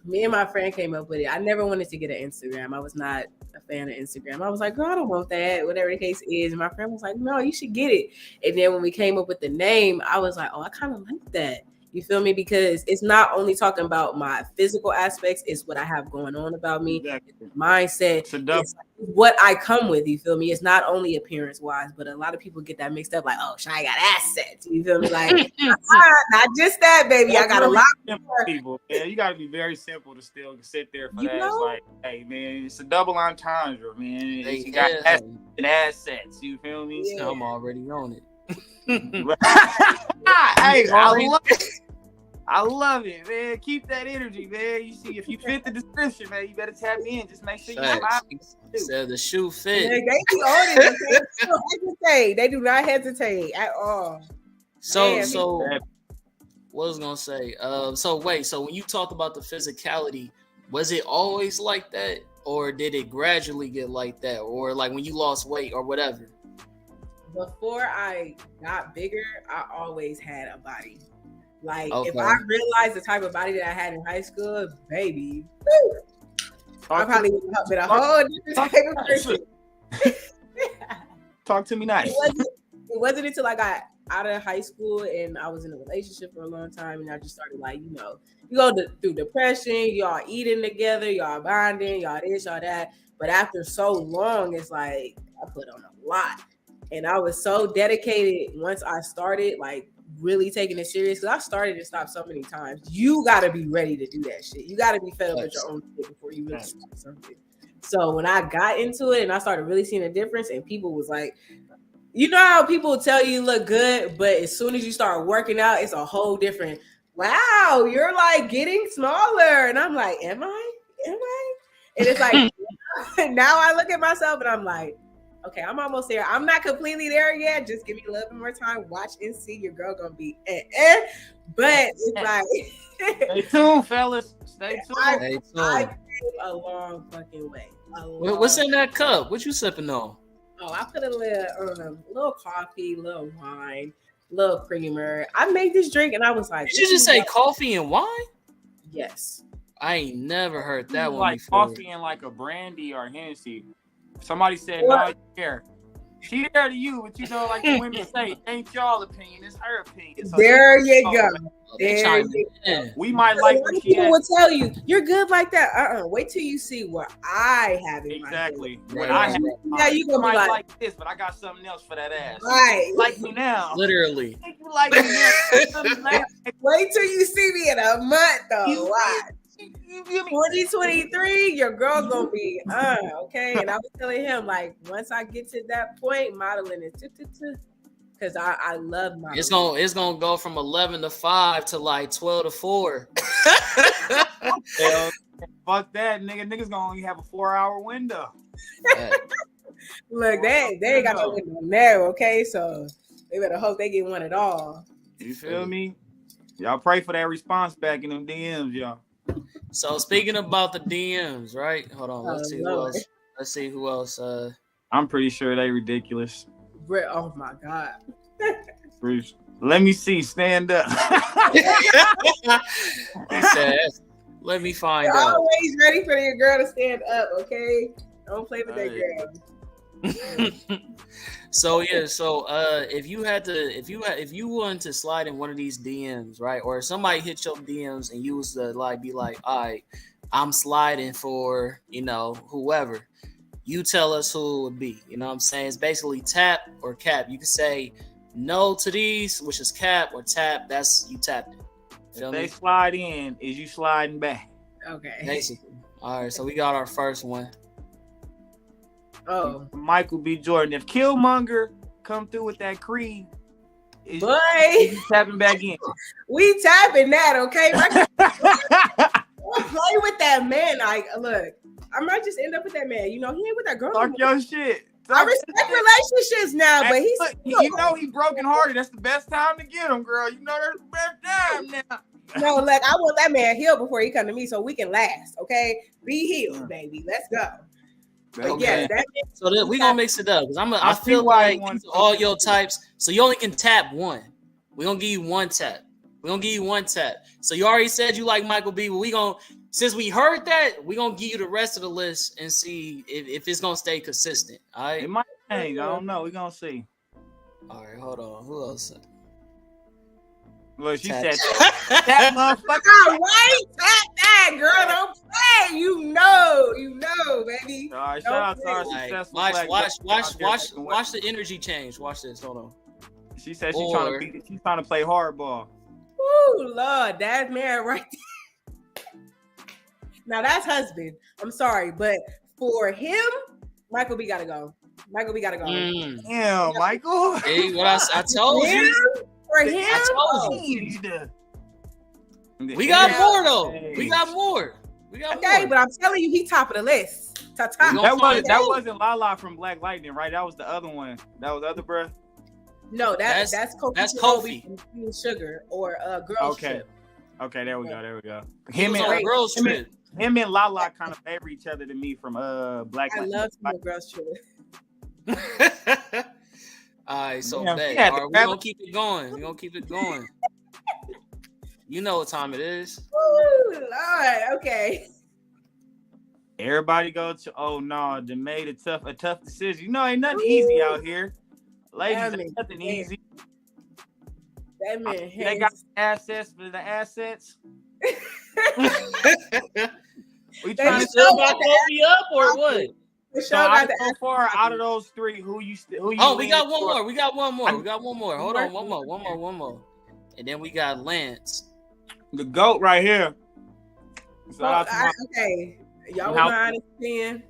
Me and my friend came up with it. I never wanted to get an Instagram. I was not a fan of Instagram. I was like, girl, I don't want that, whatever the case is. And my friend was like, no, you should get it. And then when we came up with the name, I was like, oh, I kind of like that. You feel me? Because it's not only talking about my physical aspects, it's what I have going on about me. Exactly. Mindset. It's what I come with. You feel me? It's not only appearance wise, but a lot of people get that mixed up. Like, oh, Shyann got assets. You feel me? Like, not just that, baby. I got a lot of people. Yeah, you got to be very simple to still sit there for that. It's like, hey, man, it's a double entendre, man. You got assets. You feel me? Yeah. I'm already on it. Hey, I love it, man. Keep that energy, man. You see, if you fit the description, man, you better tap in. Just make sure you smile. So the shoe fit. They be on it. They do not hesitate at all. So what was I gonna say? So when you talk about the physicality, was it always like that, or did it gradually get like that, or like when you lost weight or whatever? Before I got bigger, I always had a body. Like, if I realized the type of body that I had in high school, baby, I probably would have been a whole different type of person. Talk to me nice. It wasn't until I got out of high school and I was in a relationship for a long time, and I just started like, you go through depression, y'all eating together, y'all bonding, y'all this, y'all that. But after so long, it's like I put on a lot. And I was so dedicated once I started like really taking it serious, because I started and stopped so many times. You gotta be ready to do that shit. You gotta be fed up with your own shit before you really start something. So when I got into it and I started really seeing a difference, and people was like, you know how people tell you look good, but as soon as you start working out, it's a whole different, wow, you're like getting smaller. And I'm like, am I? And it's like, now I look at myself and I'm like, okay, I'm almost there. I'm not completely there yet. Just give me a little bit more time. Watch and see. Your girl gonna be But it's like, stay tuned, fellas. Stay tuned. I came a long fucking way. What's in that cup? What you sipping on? Oh, I put a little coffee, a little wine, a little creamer. I made this drink and I was like, did you just say coffee and wine? Yes. I ain't never heard that one like before. Coffee and like a brandy or Hennessy. Somebody said, no, you there. She there to you, but you know, like the women say, ain't y'all opinion, it's her opinion. So there you go. There you go. We might like what she people will tell you, you're good like that. Wait till you see what I have in exactly. my What I have. Yeah, you gonna be like this, but I got something else for that ass. Right. Like me now. Literally. You like me now. Wait till you see me in a month, though. Watch. 2023, your girl gonna be okay. And I was telling him, like, once I get to that point, modeling is because I love modeling. It's gonna go from 11 to 5 to like 12 to 4. Hell, fuck that, nigga. Niggas gonna only have a 4-hour window. Look, they ain't got no window there, okay? So they better hope they get one at all. You feel me? Y'all pray for that response back in them DMs, y'all. So speaking about the DMs, right? Hold on, let's see who else. Let's see who else. I'm pretty sure they ridiculous. Oh my god. Let me see. Stand up. He said, "Let me find You're out." always ready for your girl to stand up, okay? Don't play with that girl. So if you wanted to slide in one of these DMs, right, or somebody hit your DMs and you was to like be like, all right, I'm sliding for whoever, you tell us who it would be. You know what I'm saying? It's basically tap or cap. You can say no to these, which is cap, or tap. That's you tapped it. If they slide in, is you sliding back? Okay. Basically. All right, so we got our first one. Oh, Michael B. Jordan. If Killmonger come through with that creed, is boy, tapping back in. We tapping that, okay? Don't play with that man. Like, look, I might just end up with that man. He ain't with that girl. Talk your shit. I respect relationships now, but he broken hearted. That's the best time to get him, girl. You know that's the best time now. No, look, I want that man healed before he come to me, so we can last. Okay, be healed, baby. Let's go. Okay. So we gonna mix it up because I feel like all your types. So you only can tap one. We gonna give you one tap. So you already said you like Michael B. But since we heard that, we gonna give you the rest of the list and see if it's gonna stay consistent. All right. It might change. I don't know. We gonna see. All right. Hold on. Who else? Look, she said that motherfucker. Right? Tap that, girl. Don't play. You know, baby. All right, shout out to our successful Watch the energy change. Watch this. Hold on. She said she's trying to play hardball. Oh Lord, that's man right there. Now that's husband. I'm sorry, but for him, Michael B gotta go. Damn, Michael. Hey, what I told you. For him, I told you. We got more though. We got more. Okay, but I'm telling you, he top of the list. That wasn't Lala from Black Lightning, right? That was the other one. That was the other bruh. No, that's Kofi from Sugar or Girls Trip. Okay, there we go. Him and Girls Trip. Him and Lala kind of favor each other to me from Black Lightning. I love him Girls Trip. All right, so we're gonna keep it going. You know what time it is. Oh Lord, okay. Everybody go to they made a tough decision. Ain't nothing easy out here. Ladies, ain't nothing easy. That man They got assets for the assets. We They trying to still Still got Kofi up or what? The so show out got of, the so far, out of those three, who you Oh, we got leaning one toward? more. We got one more. I'm- We got one more. Hold on, one more. And then we got Lance. The GOAT right here. Shout out to my- okay, y'all with How- my honest opinion.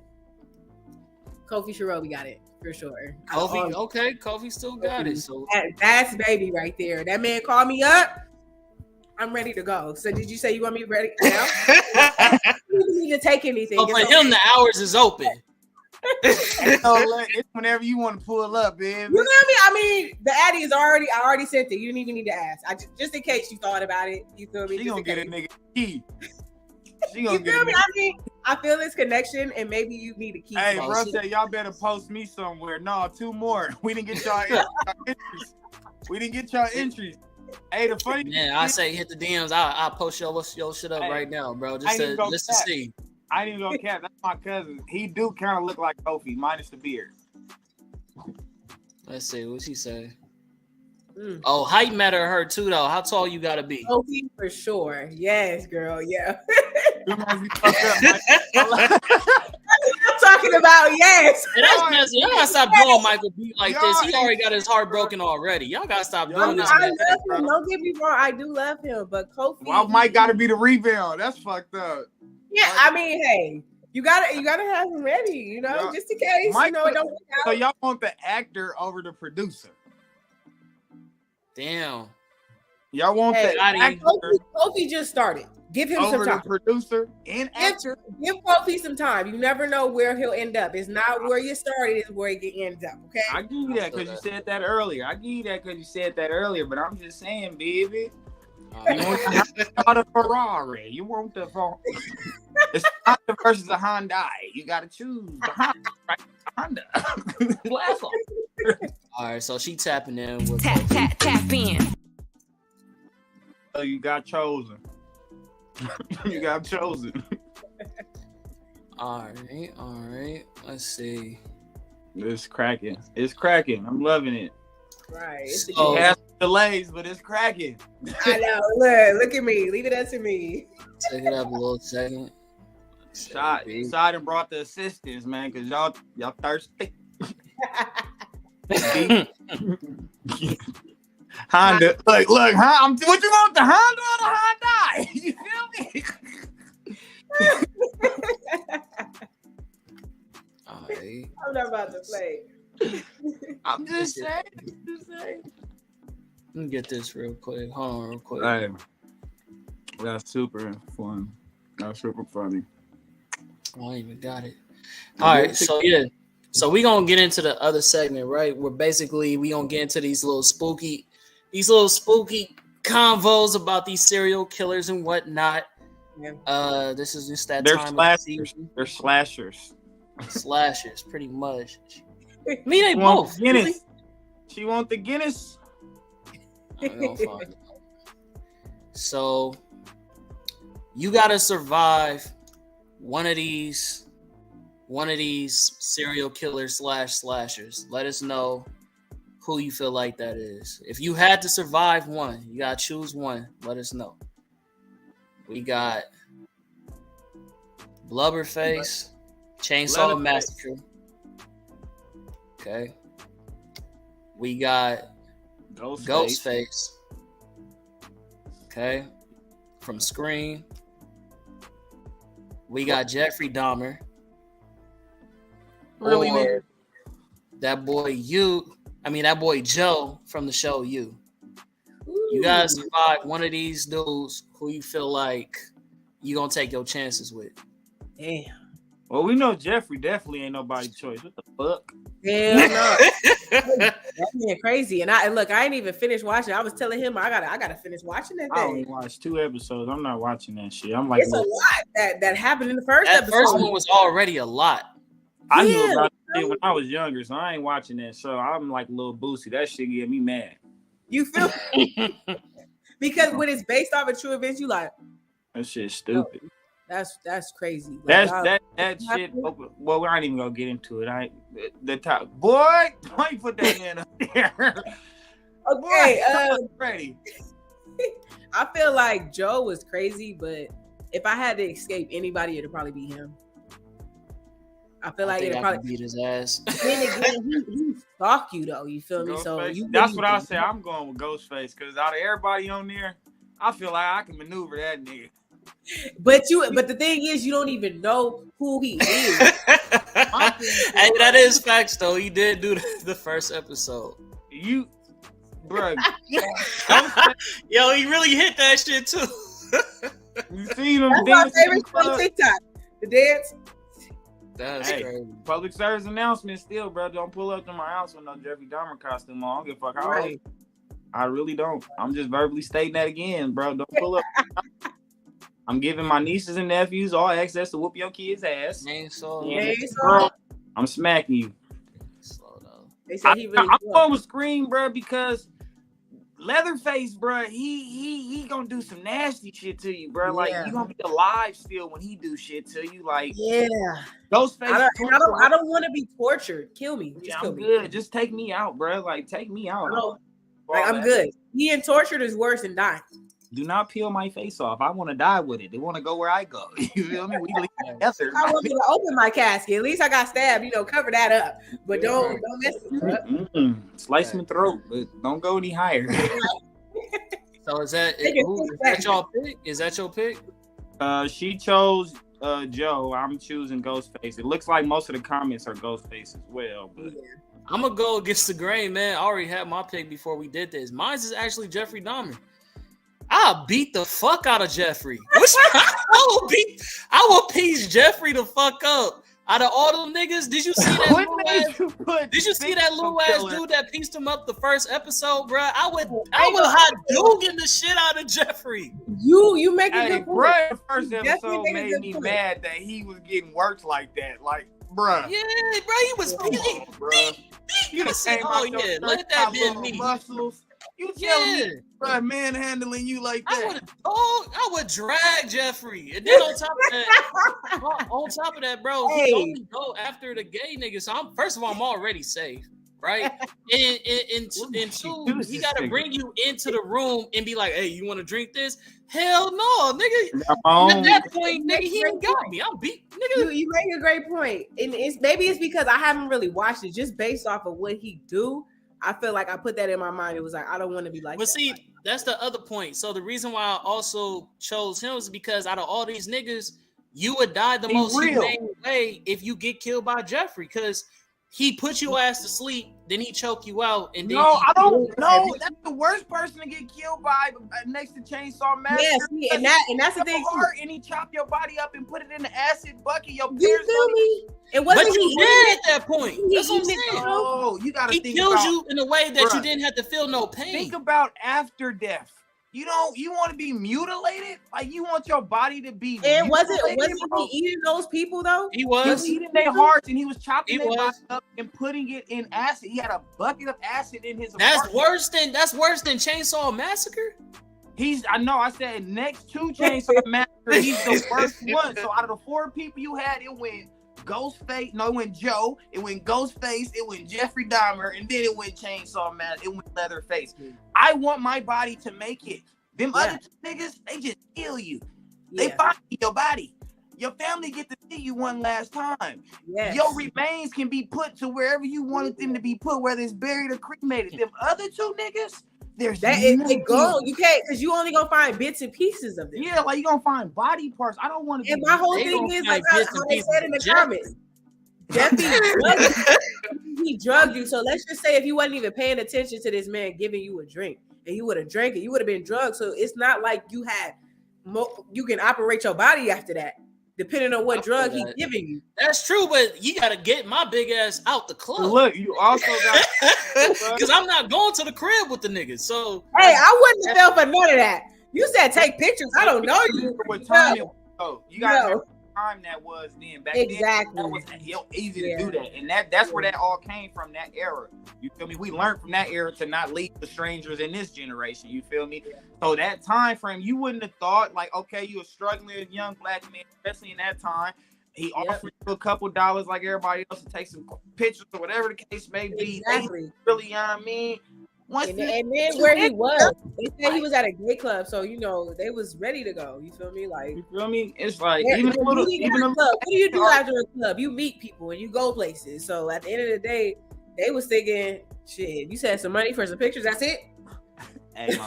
Kofi Shirobi got it for sure. Kofi, okay, Kofi still got it. So That's baby right there. That man called me up. I'm ready to go. So did you say you want me ready now? You don't need to take anything. so for It's him, the hours is open. It's whenever you want to pull up, baby. You know what I mean? I mean, the Addy is already. I already sent it. You didn't even need to ask. Just in case you thought about it. You feel me? She Just gonna in get a case. nigga key. She You gonna get feel a me? nigga. I mean, I feel this connection, and maybe you need to keep. Hey, it. bro, said y'all better post me somewhere. No, 2 more. We didn't get y'all entries. We didn't get y'all entries. Hey, the funny Man, I say hit the DMs. I'll post your shit up Hey, right now, bro. I Just ain't to, gonna just to cap. see. I ain't even gonna cap. That's my cousin. He do kind of look like Kofi, minus the beard. Let's see what she say. Mm. Oh, height matter to her too, though. How tall you gotta be? Kofi for sure. Yes, girl. Yeah. You must be fucked up, Mike. I'm talking about yes. And that's messy. Y'all gotta stop doing Michael B like this. He Y'all- already got his heart broken already. Y'all gotta stop Y'all doing this. I not- man. love him. Don't get me wrong. I do love him, but Kofi. Well, Mike got to be the rebound. That's fucked up. Yeah, I mean, hey, you gotta have him ready. You know, Yeah. just in case. Mike- you know, it don't work out. So y'all want the actor over the producer? Damn. Y'all want Hey, the actor Kofi just started. Give him over some the time. producer and actor? Give Kofi some time. You never know where he'll end up. It's not where you started, it's where you end up. Okay. I give you that because you said that earlier. But I'm just saying, baby. You want the Ferrari. You want the It's Honda versus a Hyundai. You got to choose the Honda. Right? Honda. Last one. All right, so she tapping in with Tap in. So you got chosen. You got chosen. All right. Let's see. It's cracking. I'm loving it. Right. So, It has delays, but it's cracking. I know. Look at me. Leave it up to me. take it up a little second. Shot and brought the assistants, man, because y'all thirsty. Honda, look, huh? What you want, the Honda or the Hyundai? You feel me? All right. I'm not about to play. I'm just saying. Let me get this real quick. Hold on real quick. Hey, that's super fun. That's super funny. Oh, I even got it. All right, so yeah. So we gonna get into the other segment, right? Where basically we gonna get into these little spooky convos about these serial killers and whatnot. Yeah. This is just that They're time of the slashers. season. They're slashers. Slashers, pretty much. I mean, they She want both. the Guinness. She want the Guinness. I'm gonna find it. So you gotta survive one of these serial killers / slashers. Let us know who you feel like that is. If you had to survive one, you gotta choose one. Let us know. We got Blubberface, Chainsaw Leatherface. Massacre. Okay. We got Ghostface. Okay. From Scream. We got Jeffrey Dahmer. Really, or nigga? that boy Joe from the show You. You gotta survive one of these dudes who you feel like you gonna take your chances with. Damn. Well, we know Jeffrey definitely ain't nobody's choice. What the fuck? Hell no. That man crazy. And I ain't even finished watching. I was telling him I gotta finish watching that I only thing. watched 2 episodes. I'm not watching that shit. I'm like, It's a lot that happened in the first That episode. first one was already a lot. I knew Yeah. about that shit when I was younger, so I ain't watching that show. I'm like a little Boosie. That shit get me mad. You feel because when it's based off of true events, you like That shit's stupid. that's crazy. Like, That shit. Well, we aren't even gonna get into it. The top boy. Why you put that man up there? Okay, ready. I feel like Joe was crazy, but if I had to escape anybody, it'd probably be him. I feel like it'd probably beat his ass. Then again, he stalk you though. You feel me? So Ghostface? you That's what I say. I'm going with Ghostface because out of everybody on there, I feel like I can maneuver that nigga. But the thing is, you don't even know who he is. Hey, that is facts though. He did do the first episode. You, bro. Yo, he really hit that shit too. You seen him? That's my favorite on TikTok. The dance. That's crazy. Public service announcement still, bro. Don't pull up to my house with no Jeffrey Dahmer costume on. I don't give a fuck how old. I really don't. I'm just verbally stating that again, bro. Don't pull up. I'm giving my nieces and nephews all access to whoop your kid's ass. I'm smacking you. Slow down. They said he really I'm going with Scream, bro, because Leatherface, bro, he gonna do some nasty shit to you, bro. Like you gonna be alive still when he do shit to you. Like Ghostface. I don't want to be tortured. Kill me. Just kill I'm me. good. Just take me out, bro. Like take me out. I'm good. Being tortured is worse than dying. Do not peel my face off. I want to die with it. They want to go where I go. You feel me? We leave together. I want to open my casket. At least I got stabbed. Cover that up. But don't mess it up. Slice my throat, but don't go any higher. So is that y'all pick? Is that your pick? She chose Joe. I'm choosing Ghostface. It looks like most of the comments are Ghostface as well. But I'm gonna go against the grain, man. I already had my pick before we did this. Mine is actually Jeffrey Dahmer. I'll beat the fuck out of Jeffrey. I will piece Jeffrey the fuck up. Out of all them niggas, did you see that little ass dude that pieced him up the first episode, bro? I would hot dogging the shit out of Jeffrey. You make a good point. Bro, the first episode made me mad that he was getting worked like that. Like, bro. Yeah, bro, he was beating. You would say, oh yeah, let that be me. Muscles. You telling me, bro, manhandling you like that? I would drag Jeffrey, and then on top of that, bro, he only go after the gay niggas. So first of all, I'm already safe, right? And two, he got to bring you into the room and be like, hey, you want to drink this? Hell no, nigga. At that point, nigga, he ain't got me. I'm beat, nigga. You make a great point, and maybe it's because I haven't really watched it, just based off of what he do. I feel like I put that in my mind. It was like, I don't want to be like. But see, that's the other point. So the reason why I also chose him is because out of all these niggas, you would die the most humane way if you get killed by Jeffrey, because he put your ass to sleep, then he choke you out, and then I don't know. That's the worst person to get killed by next to Chainsaw Massacre. Yeah, and that's the thing. And he chopped your body up and put it in the acid bucket. You feel me? But you did at that point. That's what I'm saying. Oh, you gotta think about. He killed you in a way that you didn't have to feel no pain. Think about after death. You want to be mutilated? Like you want your body to be and wasn't he eating those people though? He was eating their hearts, and he was chopping their body up and putting it in acid. He had a bucket of acid in his That's worse than Chainsaw Massacre? I know I said next to Chainsaw Massacre, he's the worst one. So out of the 4 people you had, it went Ghostface, it went Joe, it went Ghostface, it went Jeffrey Dahmer, and then it went Chainsaw Massacre, it went Leatherface. I want my body to make it. Them other niggas, they just kill you. They find your body. Your family get to see you one last time. Yes. Your remains can be put to wherever you wanted them to be put, whether it's buried or cremated. Them other 2 niggas, they go. You can't, because you only gonna find bits and pieces of them. Yeah, like you gonna find body parts. I don't want to. And my whole thing is like how they said in the comments. Jeffy he drugged you. So let's just say if you wasn't even paying attention to this man giving you a drink, and you would have drank it, you would have been drugged. So it's not like you can operate your body after that, depending on what drug he's giving you. That's true, but you got to get my big ass out the club. Look, you also got because I'm not going to the crib with the niggas. So hey, I wouldn't have fell for none of that. You said take pictures. I don't know you. What time you got time that was then. Back then, that was easy to do that, and that's where that all came from. That era, you feel me? We learned from that era to not lead to strangers in this generation. You feel me? So that time frame, you wouldn't have thought like, okay, you a struggling young black man, especially in that time. He offered you a couple dollars like everybody else to take some pictures or whatever the case may be. Exactly. Really, you know what I mean? And then where he was, they said he was at a gay club, so they was ready to go. You feel me? Like, you feel me? It's like what even a little. do you do after a club? You meet people and you go places. So at the end of the day, they was thinking, shit, you said some money for some pictures. That's it. Hey,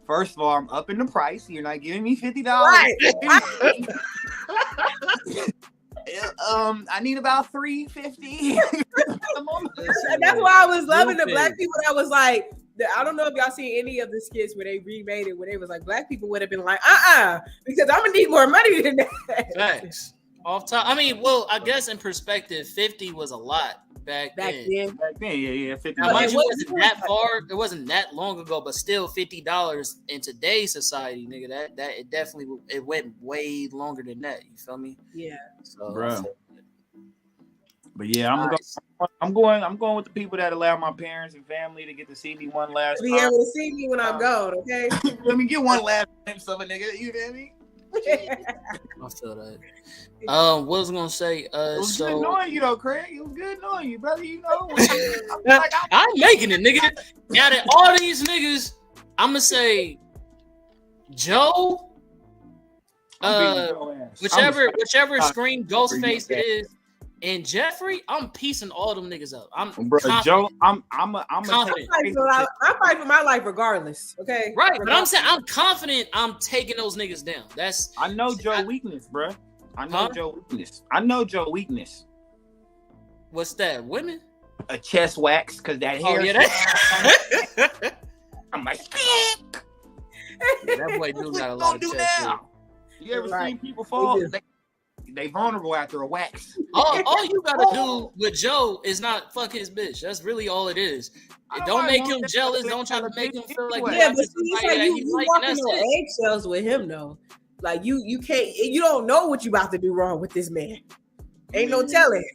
first of all, I'm upping the price. You're not giving me $50. Right. I need about $350. That's why I was loving the black people. That was like, I don't know if y'all seen any of the skits where they remade it, where they was like, black people would have been like, because I'm gonna need more money than that. Facts. Off top. I mean, well, I guess in perspective, 50 was a lot back then. Back then, yeah, 50. Now, mind you, it wasn't that far. It wasn't that long ago, but still, $50 in today's society, nigga. That it definitely it went way longer than that. You feel me? Yeah. So, bro. But yeah, I'm going with the people that allow my parents and family to get to see me one last time. Be able to see me when I'm gone, okay? Let me get one last glimpse of a nigga. You feel me? I feel that. What was I gonna say? It was good knowing you though, Craig. It was good knowing you, brother. You know, I'm making it, nigga. Out of all these niggas, I'm gonna say Joe. Whichever screen Ghostface it is, and Jeffrey, I'm piecing all them niggas up. I'm Joe. I'm confident. I'm fighting for my life regardless. Okay, right? But I'm saying I'm confident. I'm taking those niggas down. I know Joe weakness, bro. I know Joe weakness. What's that? Women? A chest wax, because that hair. Oh, yeah, I'm like, that boy do got a lot of chest hair. You ever seen people fall? They vulnerable after a wax. All you gotta do with Joe is not fuck his bitch. That's really all it is. Don't make him jealous. Don't try to make him feel like but see, like you walking on eggshells with him though. Like you can't. You don't know what you about to do wrong with this man. Ain't no telling.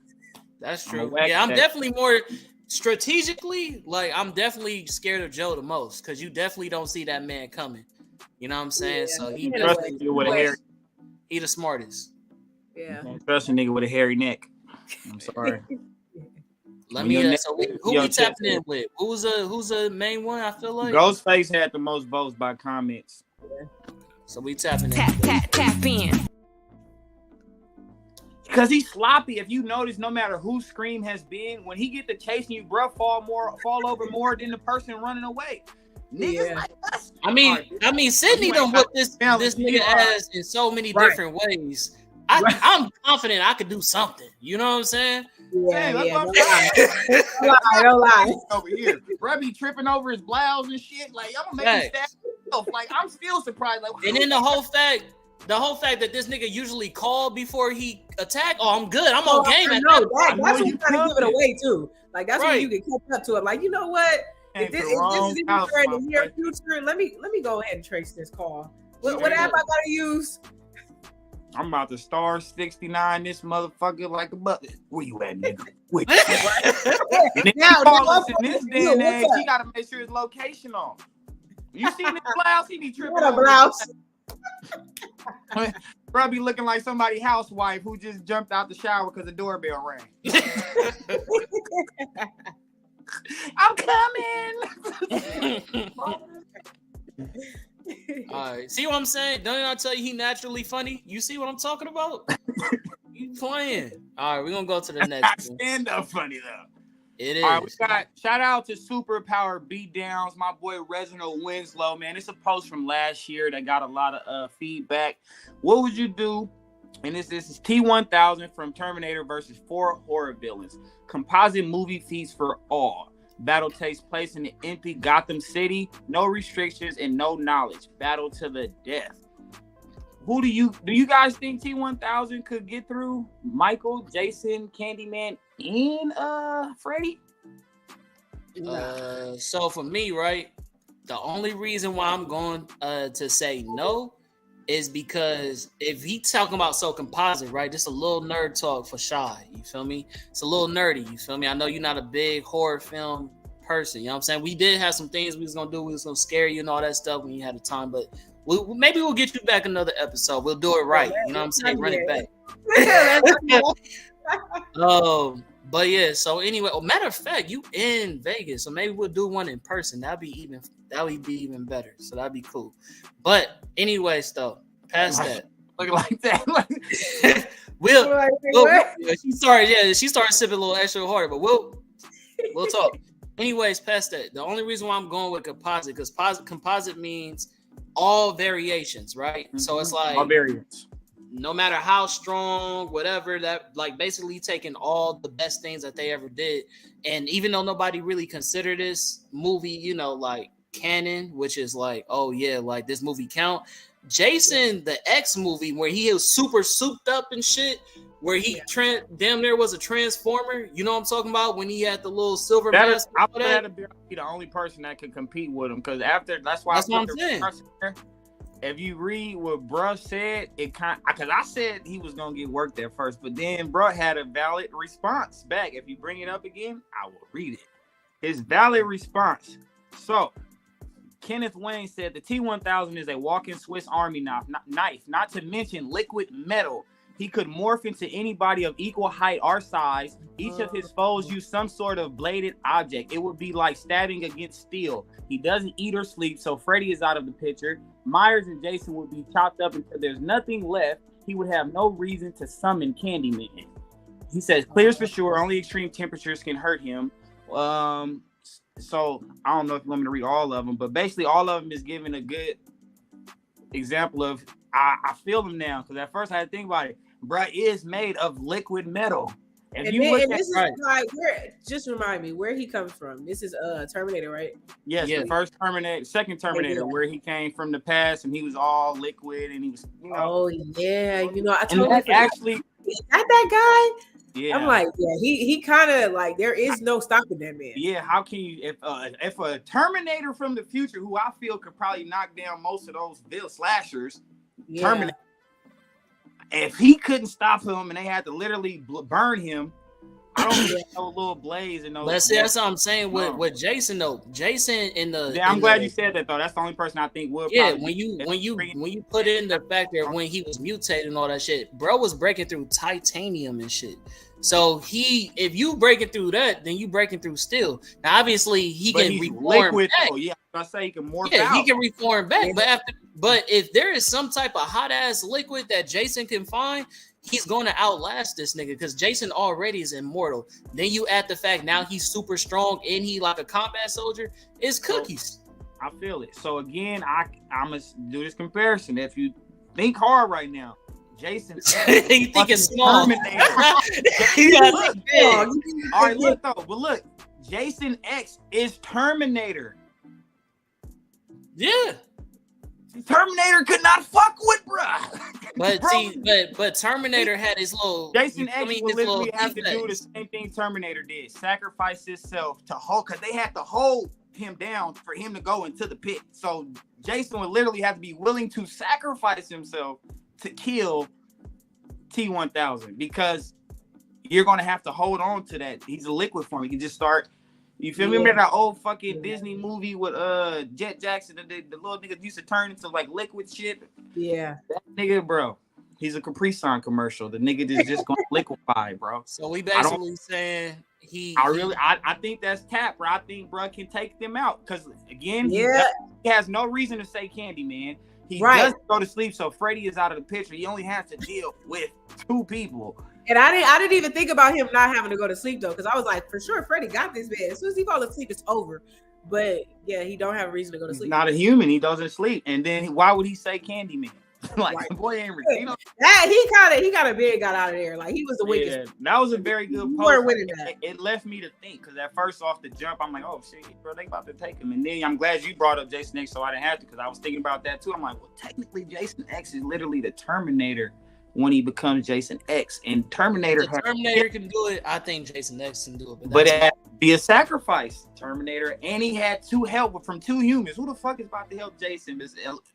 That's true. Yeah, I'm definitely more strategically. Like I'm definitely scared of Joe the most because you definitely don't see that man coming. You know what I'm saying? Yeah, so he the smartest. Yeah. Trust a nigga with a hairy neck. I'm sorry. Let me. So who we tapping in with? Who's a main one? I feel like Ghostface had the most votes by comments. Yeah. So we tapping in. Tap in. Because he's sloppy. If you notice, no matter who Scream has been, when he get to chasing you, bro, fall over more than the person running away. Niggas like us. I mean, Sydney done whoop this nigga ass in so many different ways. I'm confident I could do something. You know what I'm saying? Yeah, don't lie. Over here, bro, be tripping over his blouse and shit. Like I'm gonna make him stab himself. Like I'm still surprised. Like, and then the whole fact that this nigga usually called before he attacked. Oh, I'm good. I'm on game. That's when you gotta give it away too. Like that's when you can catch up to it. Like you know what? If this is in the near future, let me go ahead and trace this call. What app I gotta use? I'm about to star 69 this motherfucker like a button. Where you at, nigga? Now, in this day and age, he gotta make sure his location on. You seen his blouse? He be tripping. What a blouse? Bro, be looking like somebody's housewife who just jumped out the shower because the doorbell rang. I'm coming. All right. See what I'm saying? Don't I tell you he naturally funny? You see what I'm talking about? You playing. All right, we're gonna go to the next one. Stand up funny though. It is. All right, we got shout out to Superpower Beatdowns, my boy Reginald Winslow, man. It's a post from last year that got a lot of feedback. What would you do? And this is T1000 from Terminator versus 4 horror villains. Composite movie feast for all. Battle takes place in an empty Gotham City. No restrictions and no knowledge. Battle to the death. Who do you guys think T1000 could get through? Michael, Jason, Candyman, and Freddy? So for me, right, the only reason why I'm going to say no is because if he talking about composite, right, this a little nerd talk for Shy, you feel me? It's a little nerdy, you feel me? I know you're not a big horror film person, you know what I'm saying? We did have some things we was gonna do, we was gonna scare you and all that stuff when you had the time, but maybe we'll get you back another episode. We'll do it right, you know what I'm saying? Run it back. But yeah, so anyway, matter of fact, you in Vegas, so maybe we'll do one in person. That would be even better. So that'd be cool. But anyways, though, past that. Look like that. She started sipping a little extra harder, but we'll talk. Anyways, past that. The only reason why I'm going with composite, because composite means all variations, right? Mm-hmm. So it's like all variants. No matter how strong, whatever, that like basically taking all the best things that they ever did. And even though nobody really considered this movie, like canon, which is like, oh yeah, like this movie count. Jason, the X movie where he was super souped up and shit, where he damn near was a transformer. You know what I'm talking about? When he had the little silver mask. I would have to be the only person that could compete with him, because that's what I'm saying. If you read what bruh said, because I said he was gonna get worked at first, but then bruh had a valid response back. If you bring it up again, I will read it. His valid response. So Kenneth Wayne said the T-1000 is a walking Swiss Army knife, not to mention liquid metal. He could morph into anybody of equal height or size. Each of his foes use some sort of bladed object. It would be like stabbing against steel. He doesn't eat or sleep, so Freddy is out of the picture. Myers and Jason would be chopped up until there's nothing left. He would have no reason to summon Candyman. He says, clears for sure. Only extreme temperatures can hurt him. So I don't know if you want me to read all of them, but basically all of them is giving a good example of, I feel them now, because at first I had to think about it. Bruh is made of liquid metal. Just remind me where he comes from. This is Terminator, right? Yes, the first Terminator, second Terminator, where he came from the past and he was all liquid and he was, Oh yeah, I told him actually is that guy? Yeah, I'm like, he kind of like, there is no stopping that man. Yeah, how can you, if a Terminator from the future, who I feel could probably knock down most of those slashers, Terminator, if he couldn't stop him and they had to literally burn him, I don't get no little blaze and no. Let's see, that's what I'm saying with Jason though. Jason in the. Yeah, I'm glad you said that though. That's the only person I think would. Yeah, when you put in the fact that when he was mutated and all that shit, bro was breaking through titanium and shit. So if you breaking through that, then you breaking through steel. Now obviously he can reform back. Oh yeah, I say he can morph out. Yeah, he can reform back. But if there is some type of hot ass liquid that Jason can find, he's going to outlast this nigga, because Jason already is immortal. Then you add the fact now he's super strong and he like a combat soldier. It's cookies. I feel it. So again, I must do this comparison. If you think hard right now, Jason, you think it's small. All right, look though, but look, Jason X is Terminator. Yeah. Terminator could not fuck with bruh. But Terminator had his little. Jason X would literally have to do the same thing Terminator did, sacrifice himself to hold, because they had to hold him down for him to go into the pit. So Jason would literally have to be willing to sacrifice himself to kill T-1000, because you're going to have to hold on to that. He's a liquid form. You can just start. You feel me? Remember that old fucking Disney movie with Jet Jackson? The little nigga used to turn into like liquid shit. Yeah. That nigga, bro. He's a Capri Sun commercial. The nigga is just going to liquefy, bro. So we basically saying I think that's cap, bro. I think bro can take them out, because again, he has no reason to say Candyman. He doesn't go to sleep, so Freddy is out of the picture. He only has to deal with two people. And I didn't even think about him not having to go to sleep though, because I was like, for sure, Freddy got this man. As soon as he falls asleep, it's over. But yeah, he don't have a reason to go to sleep. Not a human. He doesn't sleep. And then why would he say Candyman? Like the boy ain't he kind of big got out of there. Like he was the weakest. Yeah, that was a very good post. It left me to think, because at first off the jump, I'm like, oh shit, bro, they about to take him. And then I'm glad you brought up Jason X, so I didn't have to, because I was thinking about that too. I'm like, well, technically Jason X is literally the Terminator when he becomes Jason X, and Terminator can do it. I think Jason X can do it, but it had to be a sacrifice, Terminator, and he had help from two humans. Who the fuck is about to help Jason?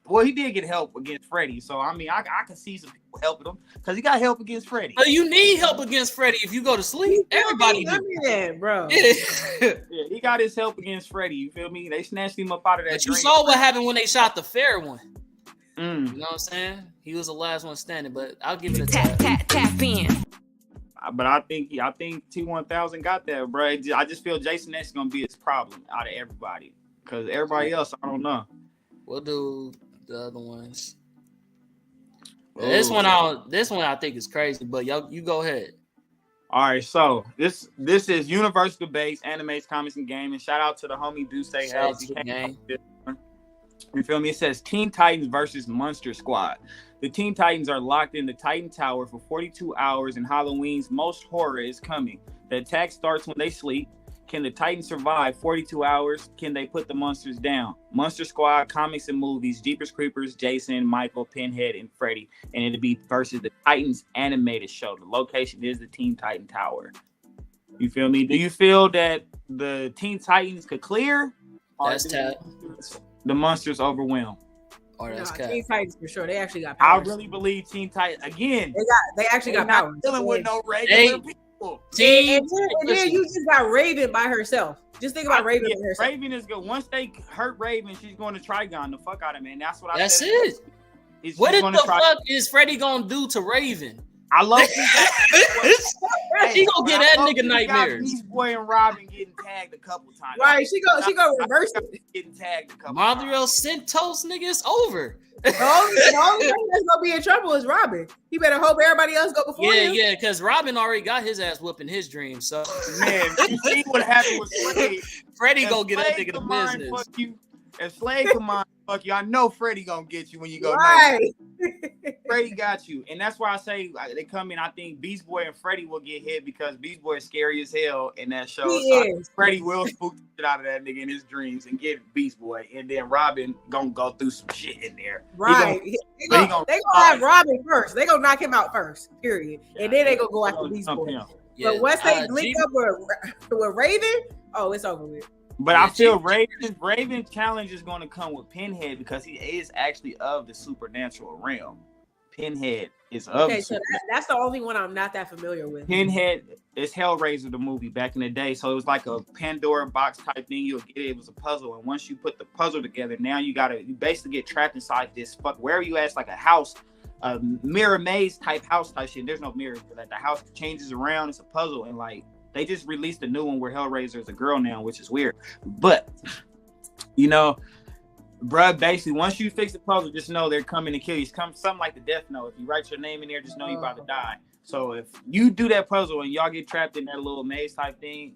Well, he did get help against Freddy, so I mean, I can see some people helping him, because he got help against Freddy. But you need help against Freddy if you go to sleep. Everybody do, bro. Yeah, he got his help against Freddy. You feel me? They snatched him up out of that. But you saw what happened when they shot the fair one. You know what I'm saying? He was the last one standing, but I'll give it a tap in. But I think T1000 got that, bro. I just feel Jason X is gonna be his problem out of everybody, because everybody else, I don't know. We'll do the other ones. Ooh. This one I think is crazy, but y'all, you go ahead. All right, so this is Universal Base Animes, Comics, and Gaming. Shout out to the homie Duce. Shout out to the gang. You feel me? It says Teen Titans versus Monster Squad. The Teen Titans are locked in the Titan Tower for 42 hours, and Halloween's most horror is coming. The attack starts when they sleep. Can the Titans survive 42 hours? Can they put the monsters down? Monster Squad, comics and movies, Jeepers Creepers, Jason, Michael, Pinhead, and Freddy. And it'll be versus the Titans animated show. The location is the Teen Titan Tower. You feel me? Do you feel that the Teen Titans could clear? That's Tat. The monsters overwhelm? Or that's Nah, Cat. Teen Titans for sure. They actually got I powers. really believe Teen Titans, again, They actually got not powers. dealing with no regular people. And then you just got Raven by herself. Just think about Raven by herself. Raven is good. Once they hurt Raven, she's going to Trigon the fuck out of man. That's what I That's said. it. What the fuck is Freddy gonna do to Raven? I love He gonna get that nigga nightmares. Beast Boy and Robin getting tagged a couple times. Right, she go reverse it. Getting tagged a couple Mondriel times. Santos, nigga, it's over. The only thing that's gonna be in trouble is Robin. He better hope everybody else go before him. Yeah, because Robin already got his ass whooping his dreams. So Man, you see what happened with Slade. Freddy gonna get that nigga the Mind, business. fuck you. If Slade come on, fuck you. I know Freddy gonna get you when you go Right. Freddy got you, and that's why I say they come in. I think Beast Boy and Freddy will get hit because Beast Boy is scary as hell in that show. He So is. Freddy will spook the shit out of that nigga in his dreams and get Beast Boy, and then Robin gonna go through some shit in there. Right. They gonna have Robin first. They gonna knock him out first, period. And then they gonna go after Beast Boy. Yeah, But once they link up with Raven, oh, it's over with. But I feel Raven's challenge is going to come with Pinhead because he is actually of the supernatural realm. Pinhead is of. Okay, so that's the only one I'm not that familiar with. Pinhead is Hellraiser, the movie back in the day. So it was like a Pandora box type thing. You'll get it. It was a puzzle, and once you put the puzzle together, now you basically get trapped inside this wherever you at. It's like a house, a mirror maze type house type shit. There's no mirrors, but like the house changes around. It's a puzzle, and like. They just released a new one where Hellraiser is a girl now, which is weird. But, you know, bruh, basically, once you fix the puzzle, just know they're coming to kill you. It's something like the Death Note. If you write your name in there, just know you're about to die. So if you do that puzzle and y'all get trapped in that little maze type thing,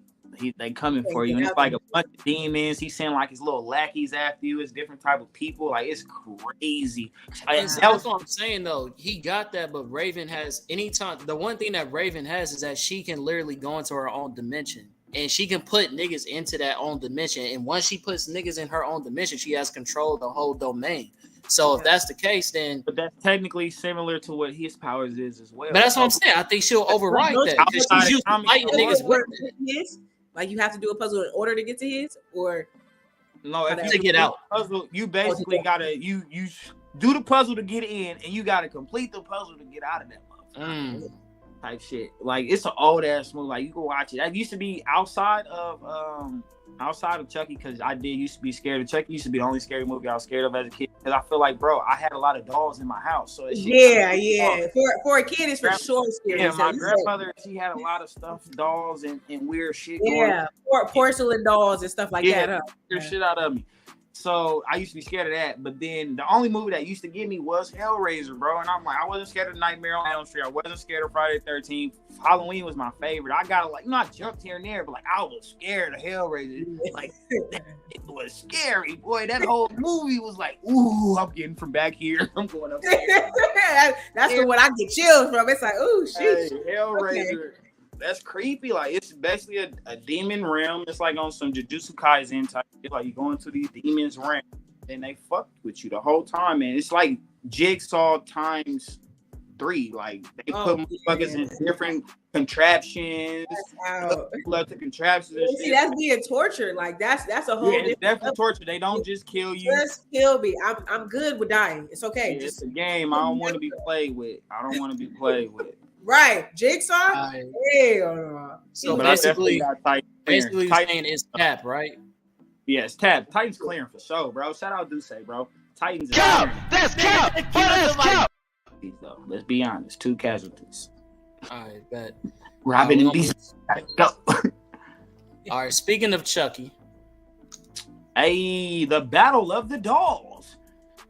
they coming for you. And it's like a bunch of demons. He's sending like his little lackeys after you. It's different type of people. Like, it's crazy. That's what I'm saying, though. He got that, but Raven has anytime. The one thing that Raven has is that she can literally go into her own dimension. And she can put niggas into that own dimension. And once she puts niggas in her own dimension, she has control of the whole domain. So if that's the case, then... But that's technically similar to what his powers is as well. But that's what I'm saying. I think she'll override that. She's used to fighting niggas with it. Like you have to do a puzzle in order to get to his, or no, if to get out. Puzzle, you basically gotta you do the puzzle to get in, and you gotta complete the puzzle to get out of that motherfucker. Type shit. Like it's an old ass movie. Like you can watch it. That used to be outside of Chucky because I used to be scared of Chucky. Used to be the only scary movie I was scared of as a kid because I feel like, bro, I had a lot of dolls in my house. So yeah. For a kid, it's for sure scary. Yeah, my grandmother, she had a lot of stuffed dolls and weird shit. Yeah, porcelain dolls and stuff like that. Huh? Shit out of me. So I used to be scared of that, but then the only movie that used to get me was Hellraiser, bro. And I'm like, I wasn't scared of Nightmare on Elm Street. I wasn't scared of Friday the 13th. Halloween was my favorite. I got I jumped here and there, but like I was scared of Hellraiser. Like it was scary, boy. That whole movie was like, ooh, I'm getting from back here. I'm going up there. That's the one I get chills from. It's like, ooh, shit. Hey, Hellraiser. Okay. That's creepy. Like it's basically a demon realm. It's like on some Jujutsu Kaisen type. Like you go into these demons realm and they fuck with you the whole time, man. It's like Jigsaw times 3. Like they put motherfuckers in different contraptions. Love the contraptions. See, that's being tortured. Like that's a whole. It's definitely torture. They don't just kill you. Just kill me. I'm good with dying. It's okay. It's a game. I don't want to be played with. Right, Jigsaw. Hell no. So basically you're saying it's Tap, right? Yes, Tap. Titans clearing for sure, bro. Shout out Duce, bro. Titans. Cap. That's cap. What is cap? Let's be honest. 2 casualties. All right, bet. Robin and Lisa, go. All right, speaking of Chucky. Hey, the Battle of the Dolls.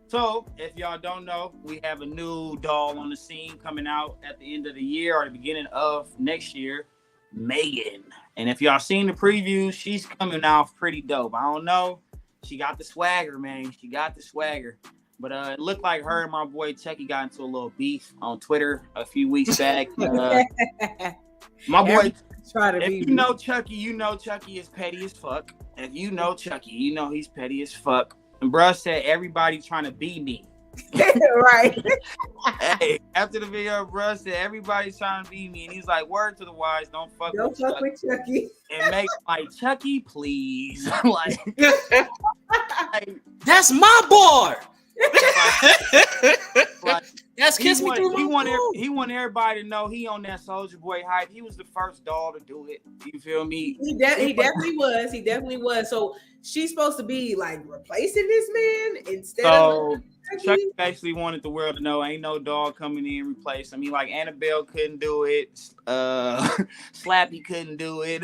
So, if y'all don't know, we have a new doll on the scene coming out at the end of the year or the beginning of next year, Megan. And if y'all seen the preview, she's coming out pretty dope. I don't know. She got the swagger, man. She got the swagger. But it looked like her and my boy Chucky got into a little beef on Twitter a few weeks back. My boy, if you know Chucky, you know Chucky is petty as fuck. If you know Chucky, you know he's petty as fuck. And bruh said everybody trying to be me. Right. Hey, after the video, bruh said everybody's trying to be me. And he's like, word to the wise, don't fuck with Chucky. And make like, Chucky, please. like, that's my boy. like, that's Kiss Me Through he My Phone. He want everybody to know he on that Soulja Boy hype. He was the first doll to do it. You feel me? He definitely was. He definitely was. So she's supposed to be like replacing this man instead of Chucky basically wanted the world to know ain't no dog coming in and replace him. He like Annabelle couldn't do it. Slappy couldn't do it.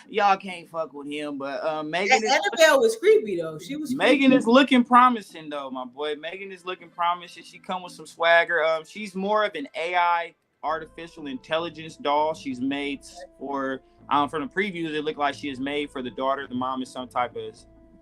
Y'all can't fuck with him. But Megan Annabelle was creepy though. She was Megan is looking promising though, my boy. Megan is looking promising. She come with some swagger. She's more of an AI artificial intelligence doll. She's made for from the previews, it looked like she is made for the daughter. The mom is some type of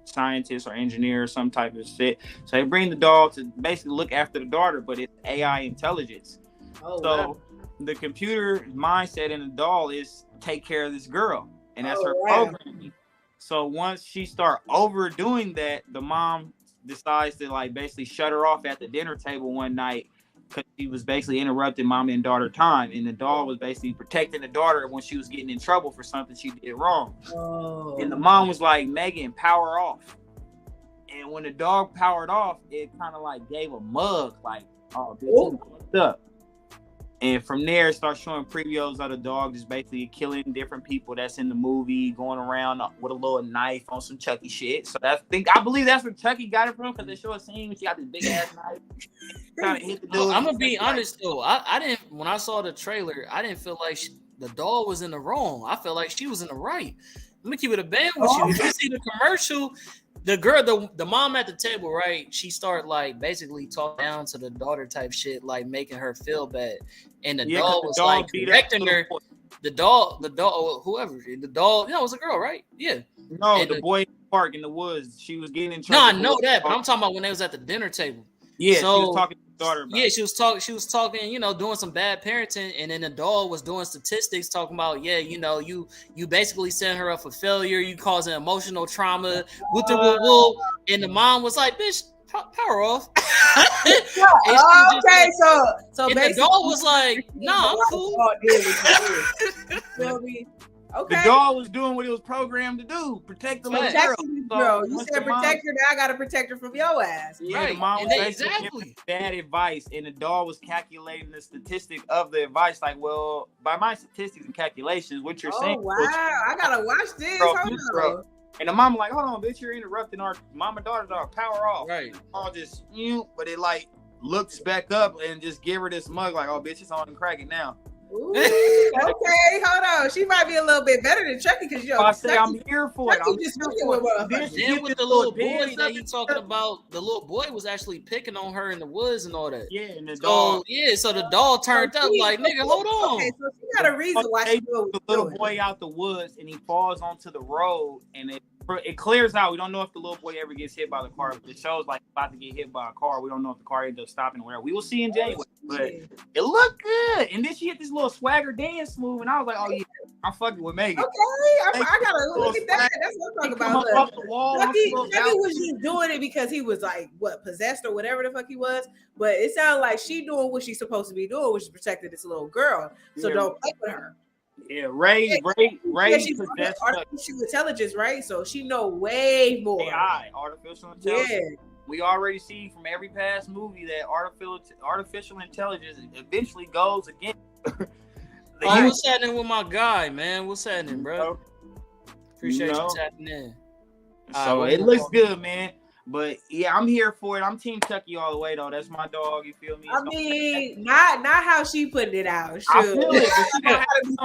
scientist or engineer or some type of shit. So they bring the doll to basically look after the daughter, but it's AI intelligence. Wow. The computer mindset in the doll is take care of this girl, and that's her programming. So once she start overdoing that, the mom decides to like basically shut her off at the dinner table one night because she was basically interrupting mom and daughter time, and the doll was basically protecting the daughter when she was getting in trouble for something she did wrong. And the mom was like, Megan, power off. And when the dog powered off, it kind of like gave a mug, like, oh, this is fucked up. And from there, it starts showing previews of the dog just basically killing different people that's in the movie, going around with a little knife on some Chucky shit. So I believe that's where Chucky got it from, because they show a scene when she got this big ass knife. Trying to hit the dude. I'm gonna be honest though. I didn't. When I saw the trailer, I didn't feel like the doll was in the wrong. I felt like she was in the right. Let me keep it a band with you. If you see the commercial, the girl, the mom at the table, right? She started like basically talking down to the daughter type shit, like making her feel bad. And the doll was like correcting her. The doll, whoever, the doll, it was a girl, right? Yeah. No, and the boy in the park in the woods. She was getting in trouble. No, I know that, but I'm talking about when they was at the dinner table. Yeah, so, she was talking to the daughter about she was talking, doing some bad parenting, and then the doll was doing statistics talking about, you basically sent her up for failure, you causing emotional trauma, and the mom was like, bitch, power off. So the doll was like, nah, I'm cool. Okay. The doll was doing what it was programmed to do, protect the little girl. You said protect her, now I gotta protect her from your ass. Yeah, right. The mom was basically giving bad advice, and the doll was calculating the statistic of the advice. Like, well, by my statistics and calculations, what you're saying. Wow, I gotta watch this. Hold on. And the mom like, hold on, bitch, you're interrupting our mom and daughter power off. Right. All just but it like looks back up and just give her this mug like, oh, bitch, it's on and cracking now. Ooh, okay, hold on. She might be a little bit better than Chucky because I say I'm here for it. Then with the little boy that he talking about, the little boy was actually picking on her in the woods and all that. Yeah, and the dog. So the dog turned up like, nigga, hold on. Okay, so she got a reason why she the little boy out the woods and he falls onto the road and it clears out. We don't know if the little boy ever gets hit by the car, but it shows like about to get hit by a car. We don't know if the car ends up stopping or whatever. We will see in January, but it looked good. And then she hit this little swagger dance move, and I was like, oh yeah, I'm fucking with Megan. Okay, I gotta look at that. That's what I'm talking about. Off the wall, Chucky was just doing it because he was like possessed or whatever the fuck he was. But it sounded like she doing what she's supposed to be doing, which is protecting this little girl. So don't play with her. Yeah, Ray she's artificial intelligence, right? So she know way more. AI, artificial intelligence. Yeah. We already see from every past movie that artificial intelligence eventually goes against. What's happening with my guy, man? What's happening, bro? Appreciate you tapping in. So it looks good, man. But yeah, I'm here for it. I'm Team Chucky all the way though. That's my dog. You feel me? I mean, not how she putting it out. I Shoot. feel it. But she gonna have to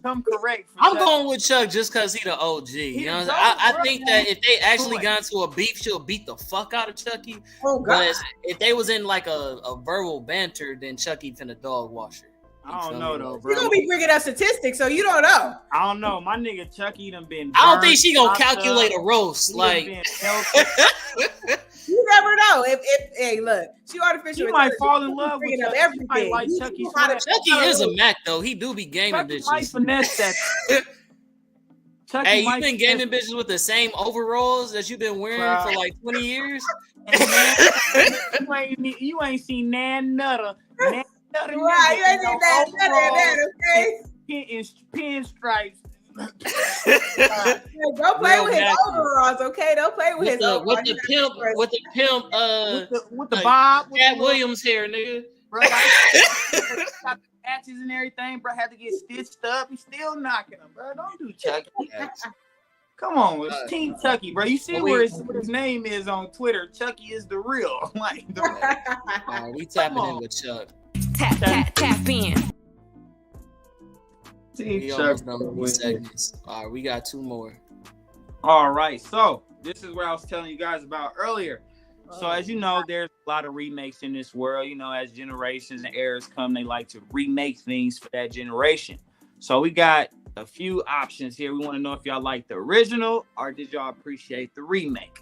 come correct. I'm going with Chuck just because he the OG. You know, I think that if they actually got into a beef, she'll beat the fuck out of Chucky. Oh God! But if they was in like a verbal banter, then Chucky finna dog wash her. I don't know though, bro. You gonna be bringing up statistics, so you don't know. I don't know. My nigga Chucky done been. I don't think she gonna calculate a roast. Like you never know. If hey, look, she artificial. She might fall in love with up Chucky. everything. Like Chucky. Chucky is a Mac though. He do be gaming Chucky bitches. might finesse that. Chucky Hey, you been gaming bitches with the same overalls that you've been wearing for like 20 years? You ain't seen Nan Nutter. Right, you ain't seen that, okay? Pinstripes. Don't play with his overalls, okay? Don't play with his overalls. With the pimp, with the bob, Cat Williams hair, nigga. Bro, got the patches and everything. Bro, had to get stitched up. He's still knocking him, bro. Don't do Chucky. Come on, it's Team Chucky, bro. You see where his name is on Twitter? Chucky is the real. Like, we tapping in with Chuck. Tap in. We almost done with segments. All right, we got 2 more. All right, so this is what I was telling you guys about earlier. So as you know, there's a lot of remakes in this world. You know, as generations and eras come, they like to remake things for that generation. So we got a few options here. We want to know if y'all like the original or did y'all appreciate the remake.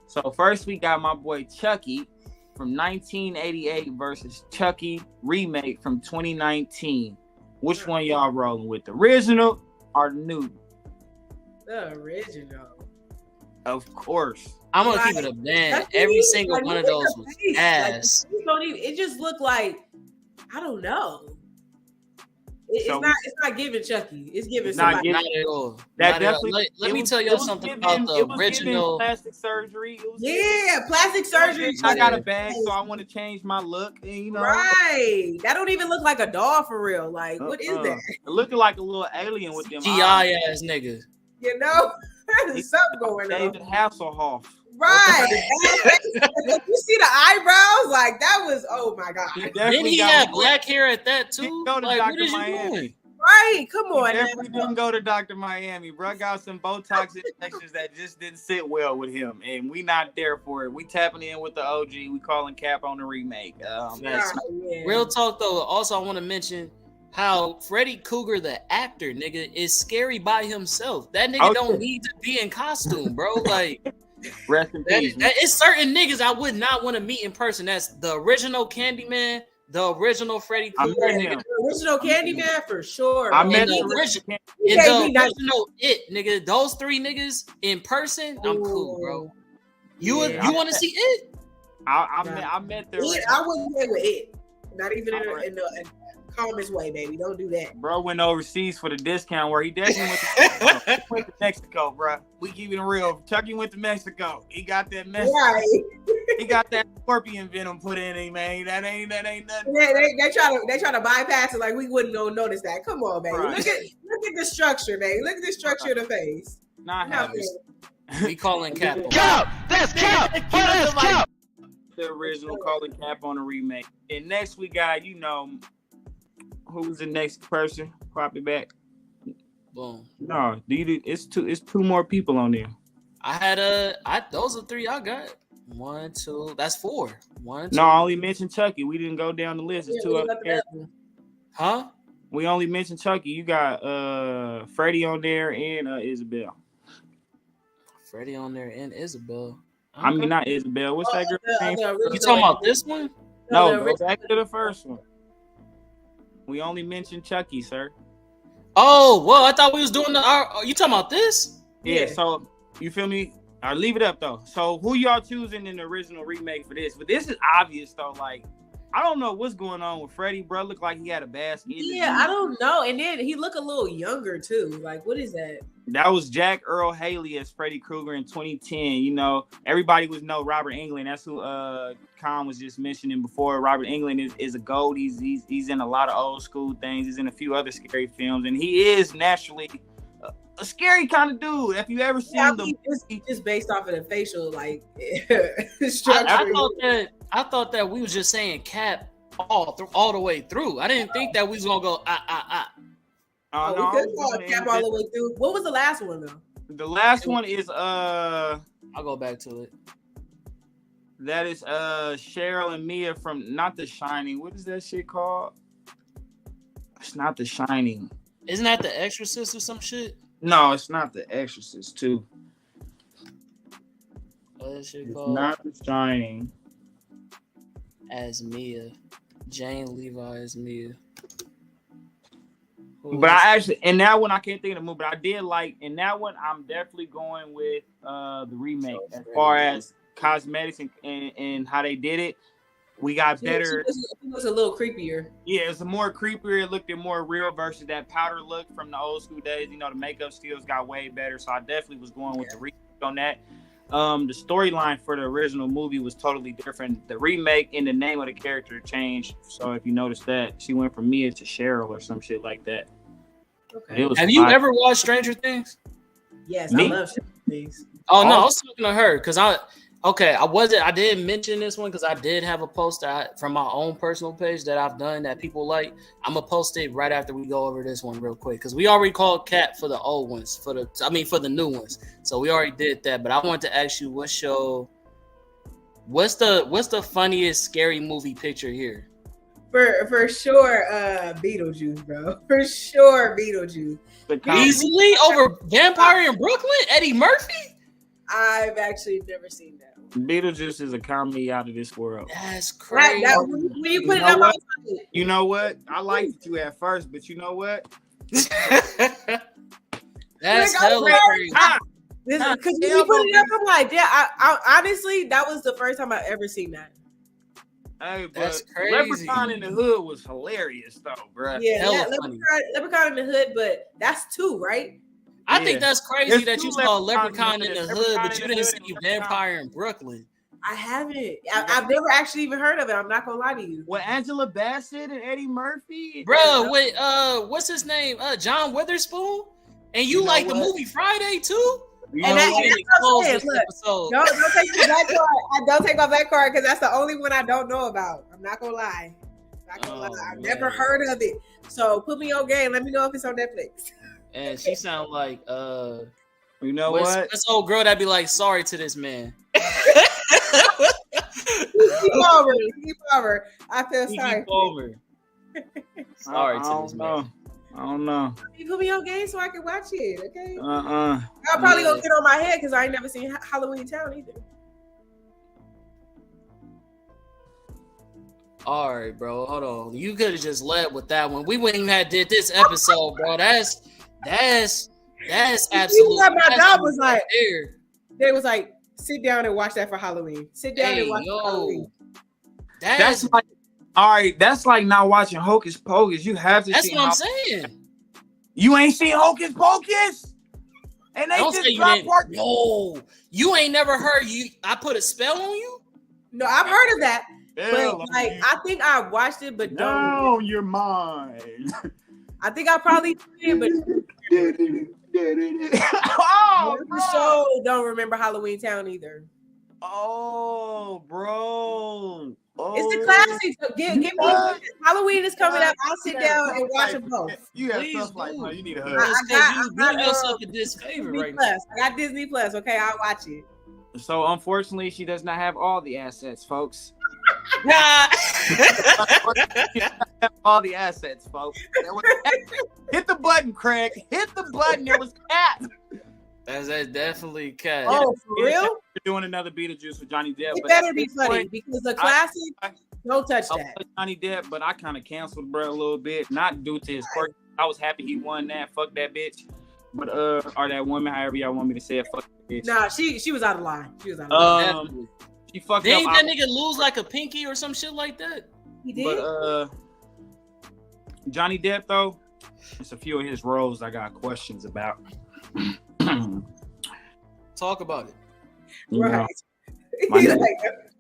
So first we got my boy Chucky from 1988 versus Chucky remake from 2019. Which one y'all rolling with, the original or the new? The original. Of course. I'm gonna keep it a band. Every single one of those was ass. It just looked like, I don't know. It's not giving Chucky. It's giving somebody. Not at all. That definitely. Let me tell y'all something about the original plastic surgery. Plastic surgery. I got a bag, so I want to change my look. And, you know, right? That don't even look like a doll for real. Like, what is that? It looking like a little alien with them GI ass nigga. You know, there's something going on. David Hasselhoff. Right. You see the eyebrows? Like, that was, oh my God. Didn't he have black hair at that too? Go to like, Dr. Miami. Right, come on. He definitely didn't go to Dr. Miami, bro. Got some Botox injections that just didn't sit well with him, and we not there for it. We tapping in with the OG. We calling cap on the remake. Real talk though. Also, I want to mention how Freddy Krueger, the actor, nigga, is scary by himself. That nigga don't need to be in costume, bro. Like. Rest in peace. It's certain niggas I would not want to meet in person. That's the original Candyman, the original Freddy Krueger, the original Candyman for sure. I met the original It, nigga. Those 3 niggas in person, I'm cool, bro. You want to see It? I met the. I wouldn't play with It. Not even in the calmest way, baby. Don't do that. Bro went overseas for the discount where he definitely went to Mexico, bro. We keep it real. Chucky went to Mexico. He got that he got that scorpion venom put in him, man. That ain't nothing. They try to bypass it like we wouldn't notice that. Come on, baby. Right. Look at the structure, baby. Look at the structure of the face. Not happy. We calling cap. Cap! That's cap! What is cap? The original calling cap on the remake. And next we got, who's the next person? Pop it back. Boom. No, it's two more people on there. I had those are 3 I got. 1, 2. That's 4. 1, 2. No, I only mentioned Chucky. We didn't go down the list. It's 2 other characters. Huh? We only mentioned Chucky. You got Freddy on there and Isabel. Freddy on there and Isabel. I mean, not Isabel. What's that girl's name? You talking about this one? No, go back to the first one. We only mentioned Chucky, sir. Oh, well, I thought we was doing you talking about this? Yeah, so you feel me? I'll leave it up though. So who y'all choosing in the original remake for this? But this is obvious though. Like, I don't know what's going on with Freddy, bro. Look like he had a bad skin disease. Yeah, I don't know. And then he look a little younger too. Like, what is that? That was Jack Earl Haley as Freddy Krueger in 2010. Everybody was Robert Englund. That's who Khan was just mentioning before. Robert Englund is a GOAT. He's in a lot of old school things. He's in a few other scary films, and he is naturally a scary kind of dude. If you ever seen it's just based off of the facial structure. I thought that we was just saying cap all the way through. I didn't think that we was gonna go We could call it cap all the way through. What was the last one though? The last one is I'll go back to it. That is Cheryl and Mia from not The Shining. What is that shit called? It's not The Shining. Isn't that The Exorcist or some shit? No, it's not The Exorcist too. That shit It's called not The Shining. As Mia. Jane Levi as Mia. But I actually, in that one, I can't think of the movie, but I did like, in that one, I'm definitely going with the remake. As far as cosmetics and how they did it, we got better. It was a little creepier. Yeah, it's a more creepier. It looked more real versus that powder look from the old school days. You know, the makeup skills got way better. So I definitely was going with the remake on that. The storyline for the original movie was totally different. The remake and the name of the character changed. So if you notice that, she went from Mia to Cheryl or some shit like that. Okay. Have you ever watched Stranger Things? Yes, I love Stranger Things. Oh no, I was talking to her because I didn't mention this one because I did have a post from my own personal page that I've done that people like. I'm gonna post it right after we go over this one real quick because we already called cap for the old ones for the new ones. So we already did that. But I wanted to ask you, what's the funniest scary movie picture here? For sure, Beetlejuice, bro. For sure, Beetlejuice. Easily over Vampire in Brooklyn, Eddie Murphy. I've actually never seen that one. Beetlejuice is a comedy out of this world. That's crazy. When you put it up, you know what? I liked you at first, but you know what? That's hella crazy. Because when you put it up, I'm like, yeah. I honestly, that was the first time I ever seen that. Hey, that's crazy. Leprechaun in the Hood was hilarious, though, bro. Yeah, Leprechaun in the Hood, but that's two, right? I think that's crazy that you saw Leprechaun in the Hood, but you didn't see Vampire in Brooklyn. I haven't. I've never actually even heard of it. I'm not gonna lie to you. With Angela Bassett and Eddie Murphy, bro. With what's his name? John Witherspoon. And you like the movie Friday too? And that's what I'm saying. Look, don't take my black card. Don't take my black card because that's the only one I don't know about. I'm not gonna lie. I've never heard of it. So put me on game. Let me know if it's on Netflix. And she sound like you know what? This old girl that be like, sorry to this man. Keep over. I feel sorry. Keep over. Sorry to this man. I don't know. You put me on game so I can watch it, okay? I'll probably go get on my head because I ain't never seen Halloween Town either. All right, bro. Hold on. You could have just led with that one. We wouldn't even have did this episode, bro. That's absolutely. My job was like, they was like, sit down and watch that for Halloween. Sit down and watch Halloween. That's like. All right, that's like not watching Hocus Pocus. You have to. That's what I'm saying. You ain't seen Hocus Pocus, and they just dropped part. No, you ain't never heard. I put a spell on you. No, I've heard of that, but like I think I watched it, but no, you're mine. I think I probably did, but don't remember Halloween Town either. Oh, bro. It's a classic. So give me Halloween is coming up. I'll sit down and watch them both. You got stuff like you need a hug. You doing yourself a disfavor right now. I got Disney Plus. Okay, I'll watch it. So unfortunately, she does not have all the assets, folks. All the assets, folks. Hit the button, Craig. Hit the button. There was cat. That's definitely cat. Oh, for real? We're doing another Beetlejuice with Johnny Depp. It better be funny because the classic, don't touch that. Johnny Depp, but I kind of canceled bro a little bit, not due to his quirk. I was happy he won that. Fuck that bitch. But or that woman, however y'all want me to say it. Fuck that bitch. Nah, she was out of line. She was out of line. She fucked Didn't up. That nigga lose like a pinky or some shit like that? He did. But Johnny Depp though, it's a few of his roles I got questions about. Talk about it. Right.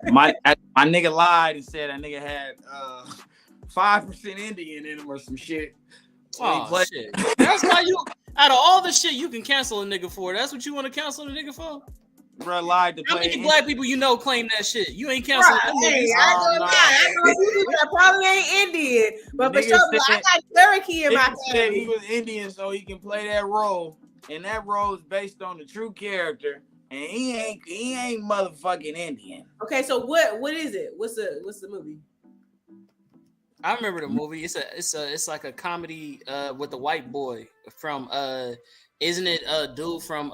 My nigga lied and said that nigga had 5% Indian in him or some shit. Oh shit. That's Out of all the shit you can cancel a nigga for, that's what you want to cancel a nigga for? Bro, lied to How play. many black people you know claim that shit? You ain't canceling them Hey, niggas. I ain't gonna lie. I know people that probably ain't Indian, but for Nigga sure, I said- got Cherokee in my Nigga said he family. was Indian so he can play that role, and that role is based on the true character, and he ain't motherfucking Indian. Okay, so what is it? What's the movie? I remember the movie. It's like a comedy with the white boy from isn't it a dude from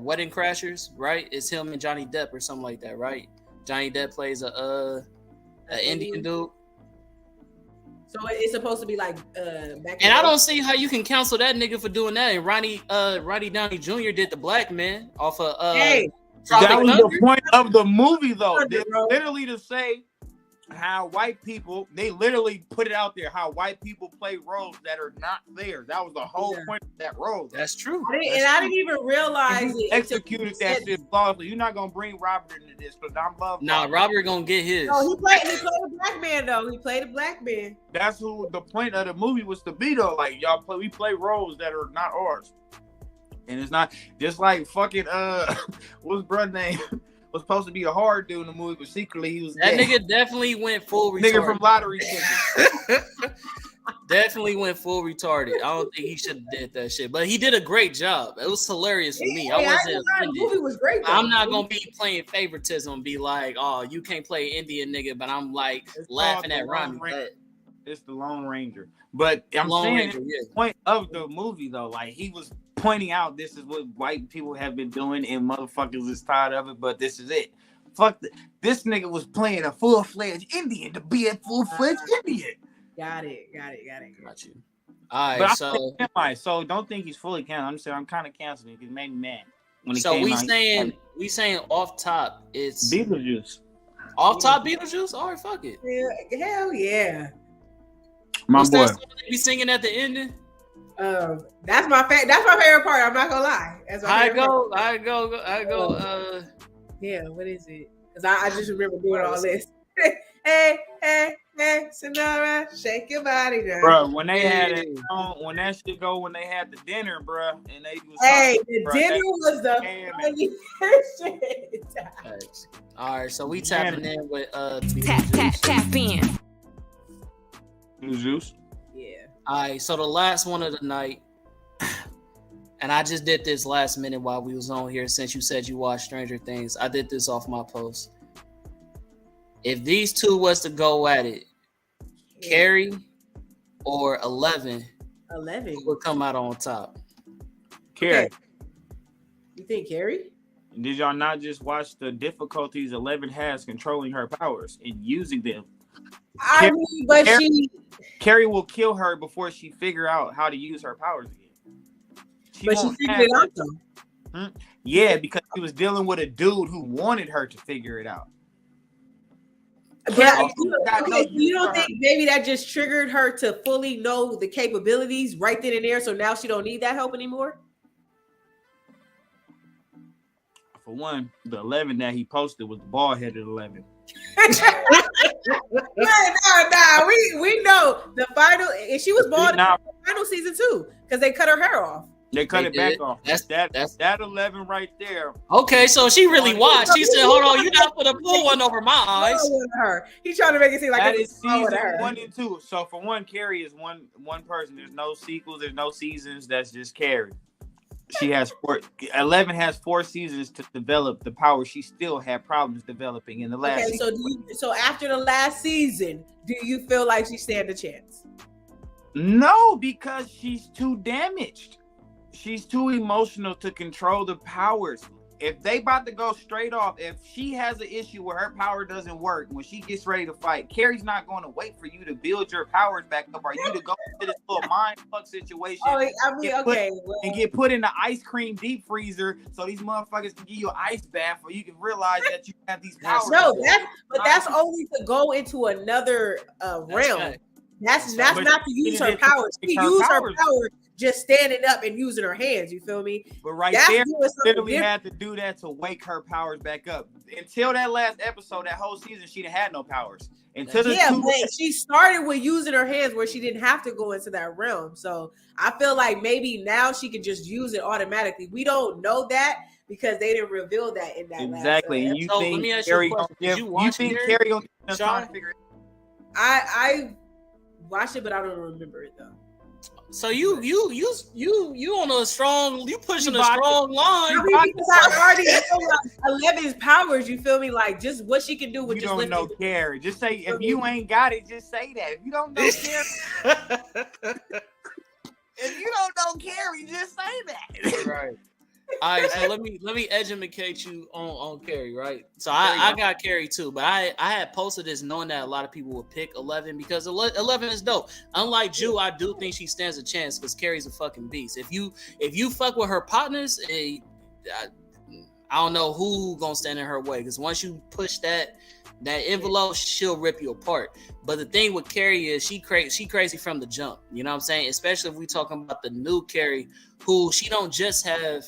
Wedding Crashers, right? It's him and Johnny Depp or something like that, right? Johnny Depp plays a Indian dude. So it's supposed to be like back. And I don't see how you can cancel that nigga for doing that. And Rodney Downey Jr. did the black man off of Hey, That was Thunder. the point of the movie, though. Thunder, bro. Literally to say how white people, they literally put it out there, how white people play roles that are not theirs. That was the whole point of that role. That's true. I didn't even realize You it. executed that shit flawlessly. You're not gonna bring Robert into this, but I'm love. Nah, Robert gonna get his. No, he played a black man though. He played a black man. That's who the point of the movie was to be, though. Like we play roles that are not ours, and it's not just like fucking what's brother name was supposed to be a hard dude in the movie, but secretly he was That gay. nigga definitely went full retarded. Nigga from Lottery Tickets. Definitely went full retarded. I don't think he should have did that shit, but he did a great job. It was hilarious for me. I wasn't The movie offended. was great. Though. I'm not gonna be playing favoritism and be like, oh, you can't play Indian nigga, but I'm like It's laughing called at the Ronnie. Lone Ranger. It's the Lone Ranger. But I'm Lone saying Ranger, the yeah. point of the movie, though, like he was pointing out this is what white people have been doing and motherfuckers is tired of it, but this is it. Fuck this nigga was playing a full-fledged Indian to be a full-fledged Indian. Got it. Got you. All But right, so don't think he's fully canceled. I'm just saying I'm kind of canceling it because it made me mad. When he so came out, we saying off top it's Beetlejuice. off top Beetlejuice. All right, fuck it. Yeah, hell yeah. My What's boy. that song they be singing at the ending? That's my favorite part. I'm not gonna lie. That's my favorite part. I go. Yeah, what is it? Because I just remember doing all this. hey, Sonora, shake your body down. Bro, when they had it on, when that shit go, when they had the dinner, bro, and they was the dinner was the funniest shit. Thanks. All right, so we tapping in with Tap in. Beetlejuice. Yeah. All right, so the last one of the night, and I just did this last minute while we was on here since you said you watched Stranger Things. I did this off my post. If these two was to go at it, Carrie or 11 would come out on top. Carrie. Okay. You think Carrie? Did y'all not just watch the difficulties 11 has controlling her powers and using them? I mean, but Carrie will kill her before she figure out how to use her powers again. She figured it out though. Yeah, because she was dealing with a dude who wanted her to figure it out. But you don't think maybe that just triggered her to fully know the capabilities right then and there, so now she don't need that help anymore? For one, the 11 that he posted was the bald-headed 11. Nah. We know the final. And she was bald in the final season too, because they cut her hair off. They cut it back off. That's that 11 right there. Okay, so she really watched. She said, "Hold on, you not put a blue one over my eyes." He's trying to make it seem like that it's is season 1 and 2. So for one, Carrie is one person. There's no sequels. There's no seasons. That's just Carrie. She has 11 has 4 seasons to develop the power she still had problems developing in the last. Okay, so after the last season, do you feel like she stand a chance? No, because she's too damaged. She's too emotional to control the powers. If they about to go straight off, if she has an issue where her power doesn't work, when she gets ready to fight, Carrie's not going to wait for you to build your powers back up or you to go into this little mind fuck situation and get put in the ice cream deep freezer so these motherfuckers can give you an ice bath or you can realize that you have these powers. No, that's only to go into another realm. That's But not to use her powers. She used her power just standing up and using her hands. You feel me? But right That's there, doing something literally different. had to do that to wake her powers back up. Until that last episode, that whole season, she didn't have no powers. Until the but she started with using her hands where she didn't have to go into that realm. So I feel like maybe now she can just use it automatically. We don't know that because they didn't reveal that in that exactly. last And you So, think let me ask you a Carrie question. gonna Did you give? watch You think Carrie? Carrie gonna give time to figure it? I watched it, but I don't remember it though. So you on a strong, you pushing a strong line. I mean, because I already know like 11's powers. You feel me? Like just what she can do with You just don't know lifting. Carrie. Just say if you ain't got it, just say that. If you don't know Carrie, if you don't know Carrie, just say that. Right. All right, so let me educate you on Carrie, right? So I got Carrie too, but I had posted this knowing that a lot of people would pick 11 because 11 is dope. Unlike Jew, I do think she stands a chance because Carrie's a fucking beast. If you fuck with her partners, I don't know who gonna stand in her way because once you push that envelope, she'll rip you apart. But the thing with Carrie is she crazy from the jump. You know what I'm saying? Especially if we talking about the new Carrie, who she don't just have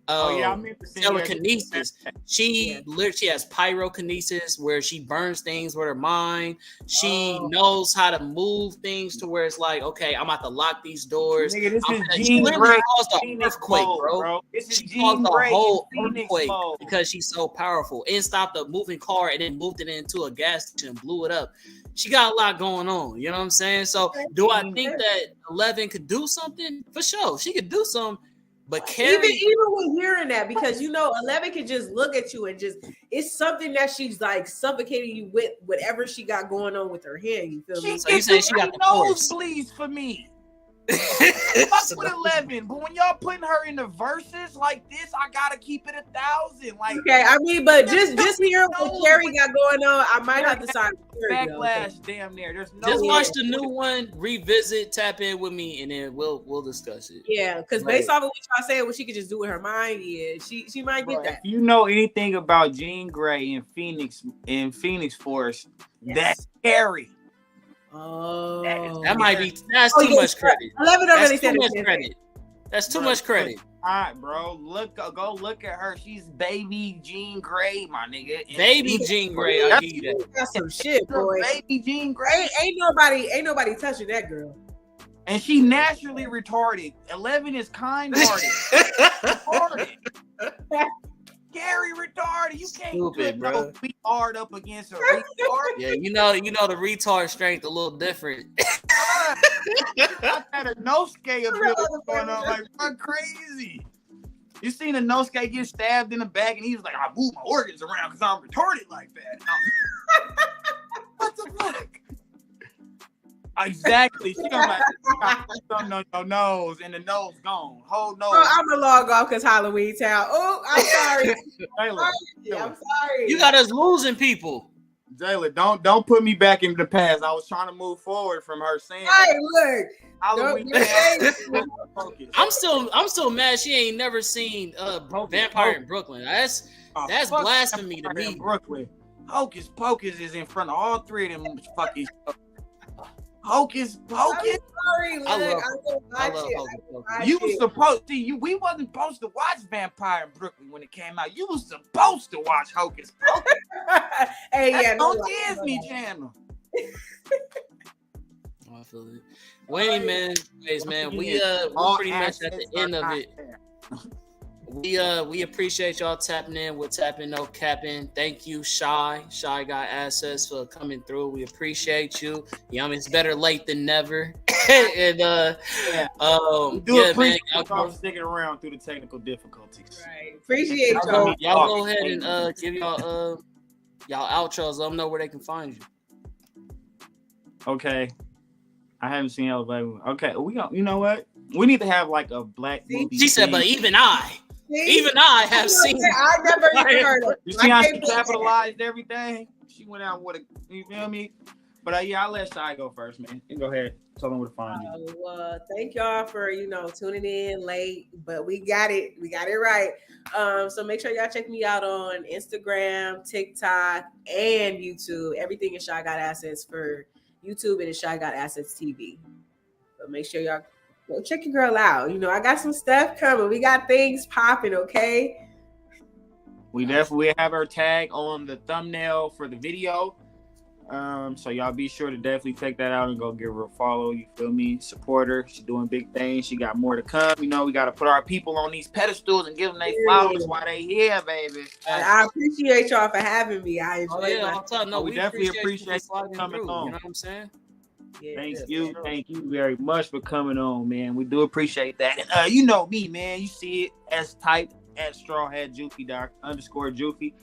telekinesis. She has pyrokinesis where she burns things with her mind. She knows how to move things to where it's like, okay, I'm about to lock these doors. Nigga, this is She Jean literally Grey caused an Phoenix earthquake, mode, bro. This is She Jean caused a Grey whole Phoenix earthquake mode. because she's so powerful and stopped a moving car and then moved it into a gas station and blew it up. She got a lot going on, you know what I'm saying? So do I think that 11 could do something? For sure, she could do something. But Carrie, even with hearing that, because 11 can just look at you and just it's something that she's like suffocating you with whatever she got going on with her hand. You feel me? So you saying she got the force? Nosebleeds for me. Fuck with 11, but when y'all putting her in the verses like this, I gotta keep it 1,000. Like, okay, I mean, but just hearing what Carrie got going on, I might have to sign backlash. Damn near. There's no just watch the new one, revisit, tap in with me, and then we'll discuss it. Yeah, because based off of what y'all saying, what she could just do with her mind, she might get that. If you know anything about Jean Grey and Phoenix Force, that's Carrie. Oh, that's too much credit. 11 already said too much credit. That's too much credit. All right, bro. Go look at her. She's baby Jean Grey, my nigga. Baby Jean Grey. I give you that. That's some shit, boy. Baby Jean Grey. Ain't nobody touching that girl. And she naturally retarded. 11 is kind-hearted. Retarded. Carrie retarded. You can't put no retard up against a retard. Yeah, you know the retard strength a little different. I had a Nosuke ability going on like fuck crazy. You seen a Nosuke get stabbed in the back and he was like, I move my organs around because I'm retarded like that. What the fuck? Exactly. She gonna like something on your nose and the nose gone. Whole nose. Oh, I'm gonna log off because Halloween Town. Oh, I'm sorry. I'm sorry. You got us losing people. Jayla, don't put me back in the past. I was trying to move forward from her saying. Hey, look. Halloween. I'm still mad she ain't never seen Vampire in Brooklyn. That's blasphemy to me. Brooklyn. Hocus Pocus is in front of all three of them fucking. Hocus Pocus. Sorry, look. I love Hocus Pocus. You was supposed to. We wasn't supposed to watch Vampire in Brooklyn when it came out. You was supposed to watch Hocus Pocus. Hey, yeah, on Disney Channel. I feel it. Well, man, we pretty much at the end of it. We appreciate y'all tapping in. We're tapping, no capping. Thank you, Shygotassets, for coming through. We appreciate you. It's better late than never. And appreciate y'all sticking around through the technical difficulties. Right. Appreciate y'all. Y'all go ahead and give y'all outros. Let them know where they can find you. Okay. I haven't seen Elevate. Okay, you know what? We need to have like a black movie. She said, but even I have seen. I never even heard of it. You see how she capitalized everything? She went out with you feel me? But I'll let Shy go first, man. You go ahead. Tell them where to find you. Thank y'all for tuning in late, but we got it. We got it right. So make sure y'all check me out on Instagram, TikTok, and YouTube. Everything is Shygotassets for YouTube, and it's Shygotassets TV. So make sure y'all go check your girl out. You know, I got some stuff coming. We got things popping, okay? We definitely have her tag on the thumbnail for the video. So y'all be sure to definitely check that out and go give her a follow. You feel me? Support her. She's doing big things. She got more to come. You know, we got to put our people on these pedestals and give them their flowers while they here, baby. I appreciate y'all for having me. I enjoy we definitely appreciate you coming through, on. You know what I'm saying? Thank you very much for coming on, man. We do appreciate that. And you know me, man. You see it as type at strawhatjufy _Jufy.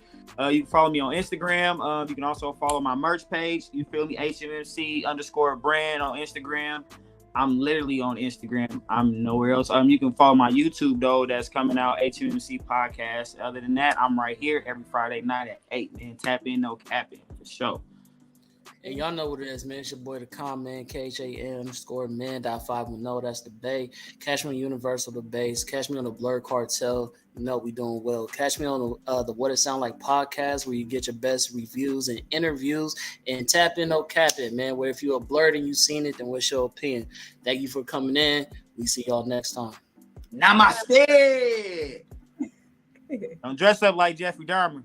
You can follow me on Instagram. You can also follow my merch page. You feel me? HMMC _brand on Instagram. I'm literally on Instagram. I'm nowhere else. You can follow my YouTube though. That's coming out, HMMC podcast. Other than that, I'm right here every Friday night at 8. Man, tap in, no capping for sure. And y'all know what it is, man. It's your boy, the Common, KHAM_man.510. That's the Bay. Catch me on Universal, the Base. Catch me on the Blur Cartel. You know we doing well. Catch me on the What It Sound Like podcast, where you get your best reviews and interviews. And tap in, no capping, man. Where if you're a blurred and you seen it, then what's your opinion? Thank you for coming in. We see y'all next time. Namaste. Don't dress up like Jeffrey Dahmer.